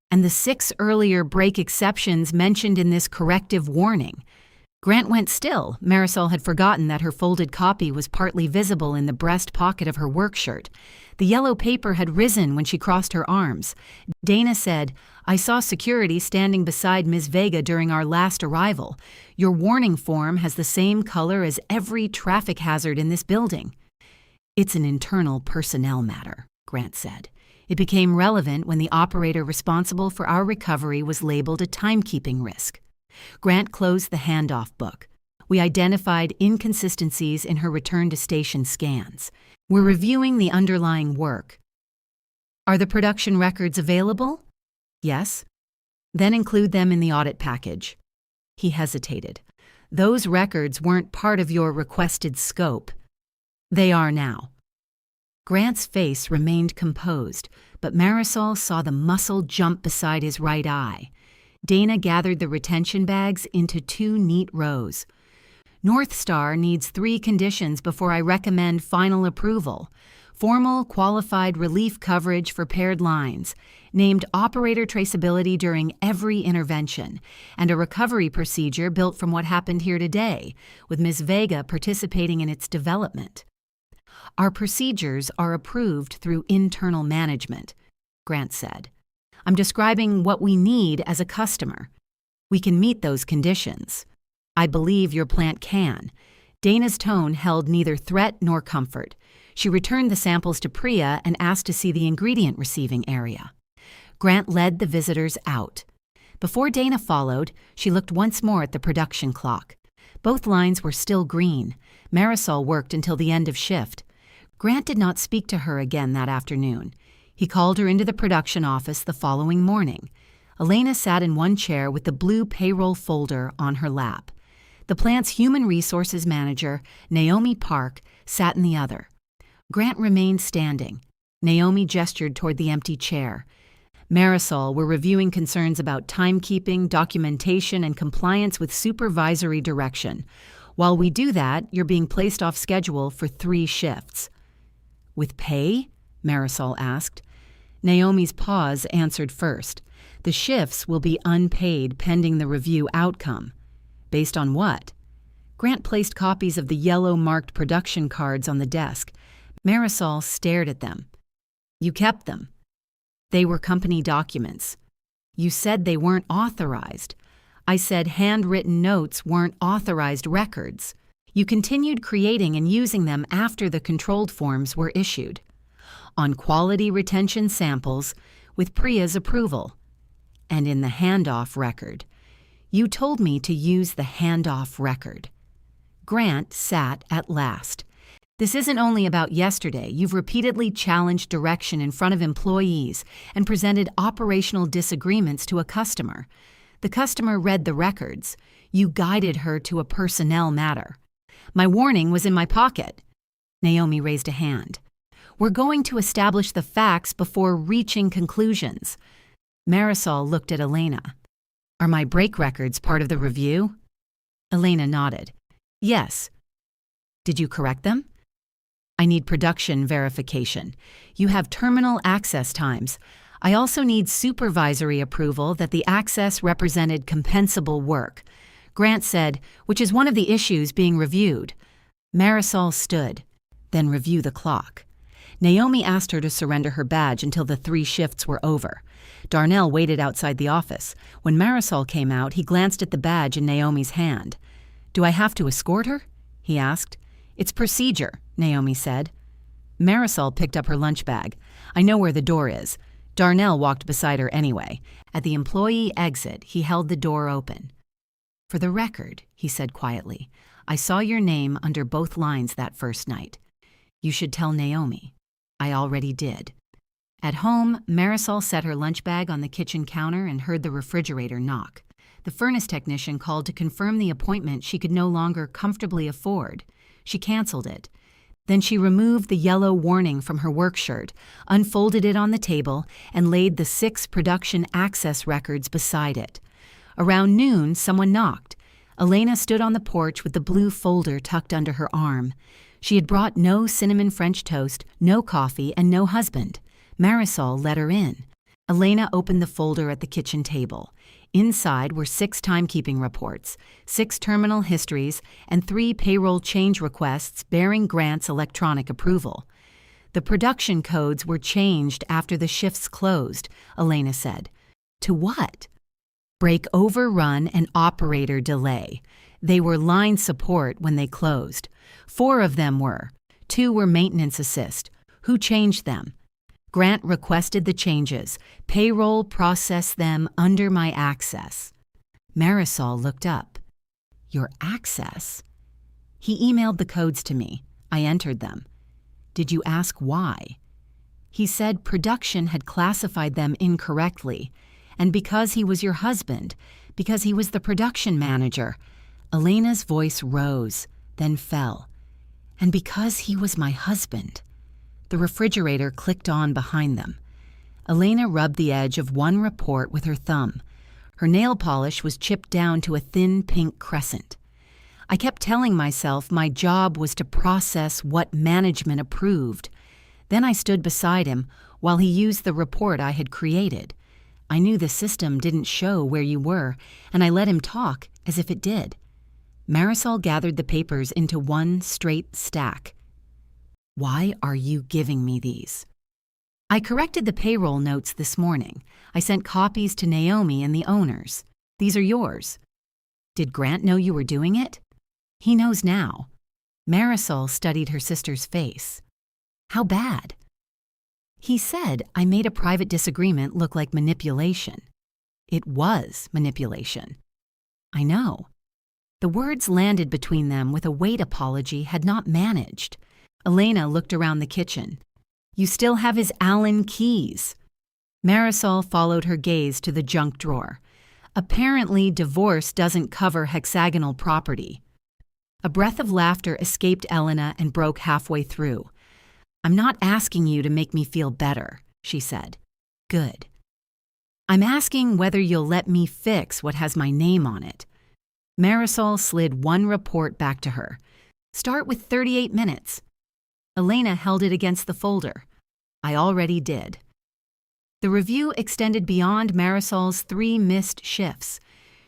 And the 6 earlier break exceptions mentioned in this corrective warning. Grant went still. Marisol had forgotten that her folded copy was partly visible in the breast pocket of her work shirt. The yellow paper had risen when she crossed her arms. Dana said, I saw security standing beside Ms. Vega during our last arrival. Your warning form has the same color as every traffic hazard in this building. It's an internal personnel matter, Grant said. It became relevant when the operator responsible for our recovery was labeled a timekeeping risk. Grant closed the handoff book. We identified inconsistencies in her return to station scans. We're reviewing the underlying work. Are the production records available? Yes. Then include them in the audit package. He hesitated. Those records weren't part of your requested scope. They are now. Grant's face remained composed, but Marisol saw the muscle jump beside his right eye. Dana gathered the retention bags into 2 neat rows. North Star needs 3 conditions before I recommend final approval. Formal, qualified relief coverage for paired lines, named operator traceability during every intervention, and a recovery procedure built from what happened here today, with Ms. Vega participating in its development. Our procedures are approved through internal management, Grant said. I'm describing what we need as a customer. We can meet those conditions. I believe your plant can. Dana's tone held neither threat nor comfort. She returned the samples to Priya and asked to see the ingredient receiving area. Grant led the visitors out. Before Dana followed, she looked once more at the production clock. Both lines were still green. Marisol worked until the end of shift. Grant did not speak to her again that afternoon. He called her into the production office the following morning. Elena sat in one chair with the blue payroll folder on her lap. The plant's human resources manager, Naomi Park, sat in the other. Grant remained standing. Naomi gestured toward the empty chair. Marisol were reviewing concerns about timekeeping, documentation, and compliance with supervisory direction. While we do that, you're being placed off schedule for 3 shifts. With pay? Marisol asked. Naomi's pause answered first. The shifts will be unpaid pending the review outcome. Based on what? Grant placed copies of the yellow-marked production cards on the desk. Marisol stared at them. You kept them. They were company documents. You said they weren't authorized. I said handwritten notes weren't authorized records. You continued creating and using them after the controlled forms were issued. On quality retention samples, with Priya's approval. And in the handoff record. You told me to use the handoff record. Grant sat at last. This isn't only about yesterday. You've repeatedly challenged direction in front of employees and presented operational disagreements to a customer. The customer read the records. You guided her to a personnel matter. My warning was in my pocket. Naomi raised a hand. We're going to establish the facts before reaching conclusions. Marisol looked at Elena. Are my break records part of the review? Elena nodded. Yes. Did you correct them? I need production verification. You have terminal access times. I also need supervisory approval that the access represented compensable work. Grant said, which is one of the issues being reviewed. Marisol stood. Then review the clock. Naomi asked her to surrender her badge until the 3 shifts were over. Darnell waited outside the office. When Marisol came out, he glanced at the badge in Naomi's hand. Do I have to escort her? He asked. It's procedure, Naomi said. Marisol picked up her lunch bag. I know where the door is. Darnell walked beside her anyway. At the employee exit, he held the door open. "For the record," he said quietly, "I saw your name under both lines that first night. You should tell Naomi." "I already did." At home, Marisol set her lunch bag on the kitchen counter and heard the refrigerator knock. The furnace technician called to confirm the appointment she could no longer comfortably afford. She canceled it. Then she removed the yellow warning from her work shirt, unfolded it on the table, and laid the 6 production access records beside it. Around noon, someone knocked. Elena stood on the porch with the blue folder tucked under her arm. She had brought no cinnamon French toast, no coffee, and no husband. Marisol let her in. Elena opened the folder at the kitchen table. Inside were 6 timekeeping reports, 6 terminal histories, and 3 payroll change requests bearing Grant's electronic approval. The production codes were changed after the shifts closed, Elena said. To what? Break overrun and operator delay. They were line support when they closed. 4 of them were. 2 were maintenance assist. Who changed them? Grant requested the changes. Payroll processed them under my access. Marisol looked up. Your access? He emailed the codes to me. I entered them. Did you ask why? He said production had classified them incorrectly, and because he was your husband, because he was the production manager. Elena's voice rose, then fell. And because he was my husband. The refrigerator clicked on behind them. Elena rubbed the edge of one report with her thumb. Her nail polish was chipped down to a thin pink crescent. I kept telling myself my job was to process what management approved. Then I stood beside him while he used the report I had created. I knew the system didn't show where you were, and I let him talk as if it did. Marisol gathered the papers into one straight stack. Why are you giving me these? I corrected the payroll notes this morning. I sent copies to Naomi and the owners. These are yours. Did Grant know you were doing it? He knows now. Marisol studied her sister's face. How bad? He said I made a private disagreement look like manipulation. It was manipulation. I know. The words landed between them with a weight apology had not managed. Elena looked around the kitchen. You still have his Allen keys. Marisol followed her gaze to the junk drawer. Apparently, divorce doesn't cover hexagonal property. A breath of laughter escaped Elena and broke halfway through. I'm not asking you to make me feel better, she said. Good. I'm asking whether you'll let me fix what has my name on it. Marisol slid one report back to her. Start with 38 minutes. Elena held it against the folder. I already did. The review extended beyond Marisol's 3 missed shifts.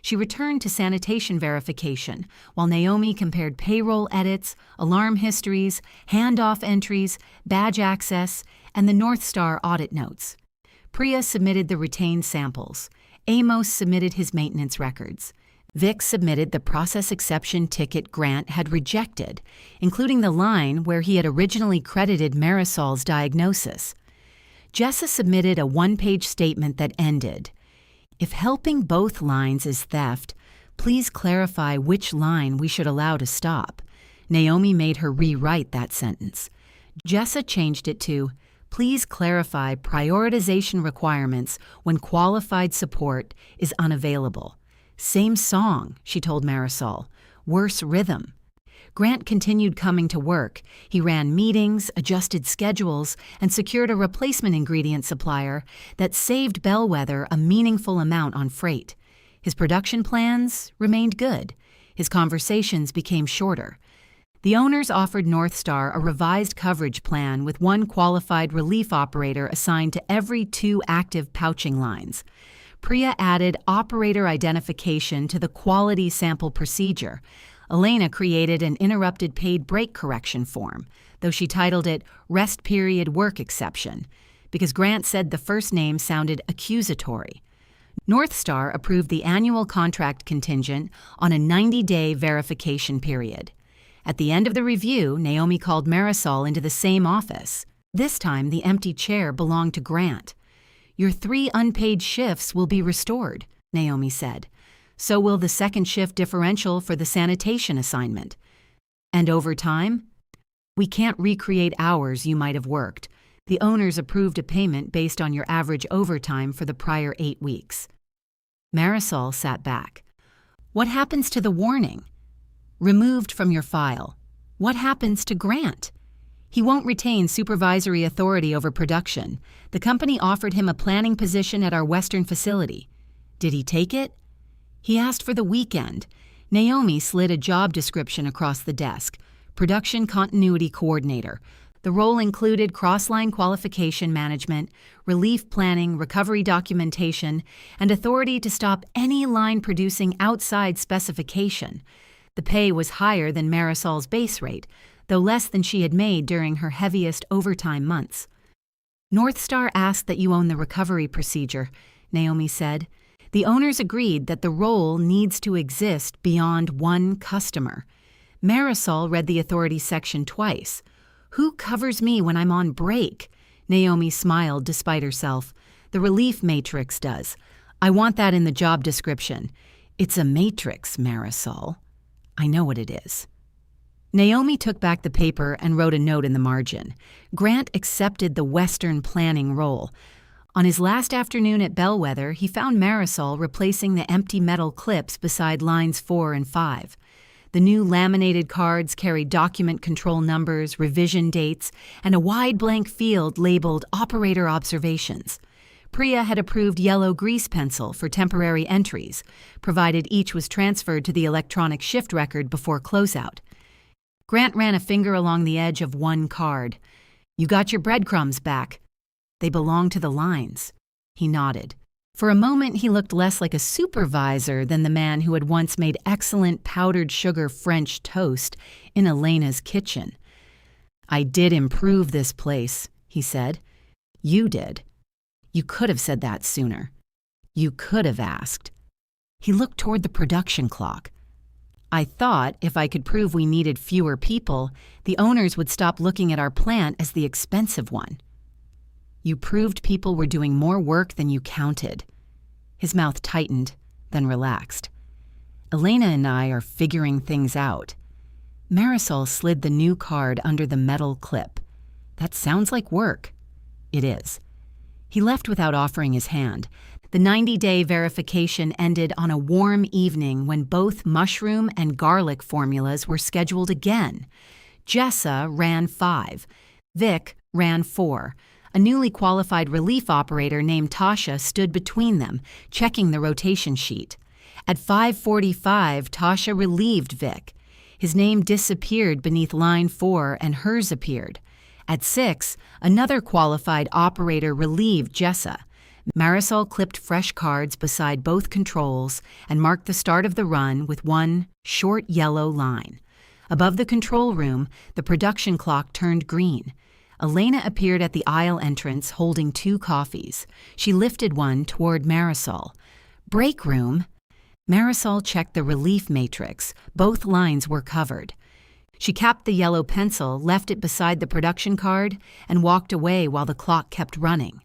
She returned to sanitation verification, while Naomi compared payroll edits, alarm histories, handoff entries, badge access, and the North Star audit notes. Priya submitted the retained samples. Amos submitted his maintenance records. Vic submitted the process exception ticket Grant had rejected, including the line where he had originally credited Marisol's diagnosis. Jessa submitted a 1-page statement that ended, If helping both lines is theft, please clarify which line we should allow to stop. Naomi made her rewrite that sentence. Jessa changed it to, Please clarify prioritization requirements when qualified support is unavailable. Same song, she told Marisol. Worse rhythm. Grant continued coming to work. He ran meetings, adjusted schedules, and secured a replacement ingredient supplier that saved Bellwether a meaningful amount on freight. His production plans remained good. His conversations became shorter. The owners offered North Star a revised coverage plan with 1 qualified relief operator assigned to every 2 active pouching lines. Priya added operator identification to the quality sample procedure. Elena created an interrupted paid break correction form, though she titled it Rest Period Work Exception, because Grant said the first name sounded accusatory. North Star approved the annual contract contingent on a 90-day verification period. At the end of the review, Naomi called Marisol into the same office. This time, the empty chair belonged to Grant. Your 3 unpaid shifts will be restored, Naomi said. So will the second shift differential for the sanitation assignment. And overtime? We can't recreate hours you might have worked. The owners approved a payment based on your average overtime for the prior 8 weeks. Marisol sat back. What happens to the warning? Removed from your file. What happens to Grant? He won't retain supervisory authority over production. The company offered him a planning position at our Western facility. Did he take it? He asked for the weekend. Naomi slid a job description across the desk. Production Continuity Coordinator. The role included cross-line qualification management, relief planning, recovery documentation, and authority to stop any line producing outside specification. The pay was higher than Marisol's base rate, though less than she had made during her heaviest overtime months. Northstar asked that you own the recovery procedure, Naomi said. The owners agreed that the role needs to exist beyond one customer. Marisol read the authority section twice. Who covers me when I'm on break? Naomi smiled despite herself. The relief matrix does. I want that in the job description. It's a matrix, Marisol. I know what it is. Naomi took back the paper and wrote a note in the margin. Grant accepted the Western planning role. On his last afternoon at Bellwether, he found Marisol replacing the empty metal clips beside lines 4 and 5. The new laminated cards carried document control numbers, revision dates, and a wide blank field labeled Operator Observations. Priya had approved yellow grease pencil for temporary entries, provided each was transferred to the electronic shift record before closeout. Grant ran a finger along the edge of one card. You got your breadcrumbs back. They belong to the lines. He nodded. For a moment, he looked less like a supervisor than the man who had once made excellent powdered sugar French toast in Elena's kitchen. I did improve this place, he said. You did. You could have said that sooner. You could have asked. He looked toward the production clock. I thought if I could prove we needed fewer people, the owners would stop looking at our plant as the expensive one. You proved people were doing more work than you counted. His mouth tightened, then relaxed. Elena and I are figuring things out. Marisol slid the new card under the metal clip. That sounds like work. It is. He left without offering his hand. The 90-day verification ended on a warm evening when both mushroom and garlic formulas were scheduled again. Jessa ran 5. Vic ran 4. A newly qualified relief operator named Tasha stood between them, checking the rotation sheet. At 5:45, Tasha relieved Vic. His name disappeared beneath line 4 and hers appeared. At 6, another qualified operator relieved Jessa. Marisol clipped fresh cards beside both controls and marked the start of the run with one short yellow line. Above the control room, the production clock turned green. Elena appeared at the aisle entrance holding 2 coffees. She lifted one toward Marisol. Break room. Marisol checked the relief matrix. Both lines were covered. She capped the yellow pencil, left it beside the production card, and walked away while the clock kept running.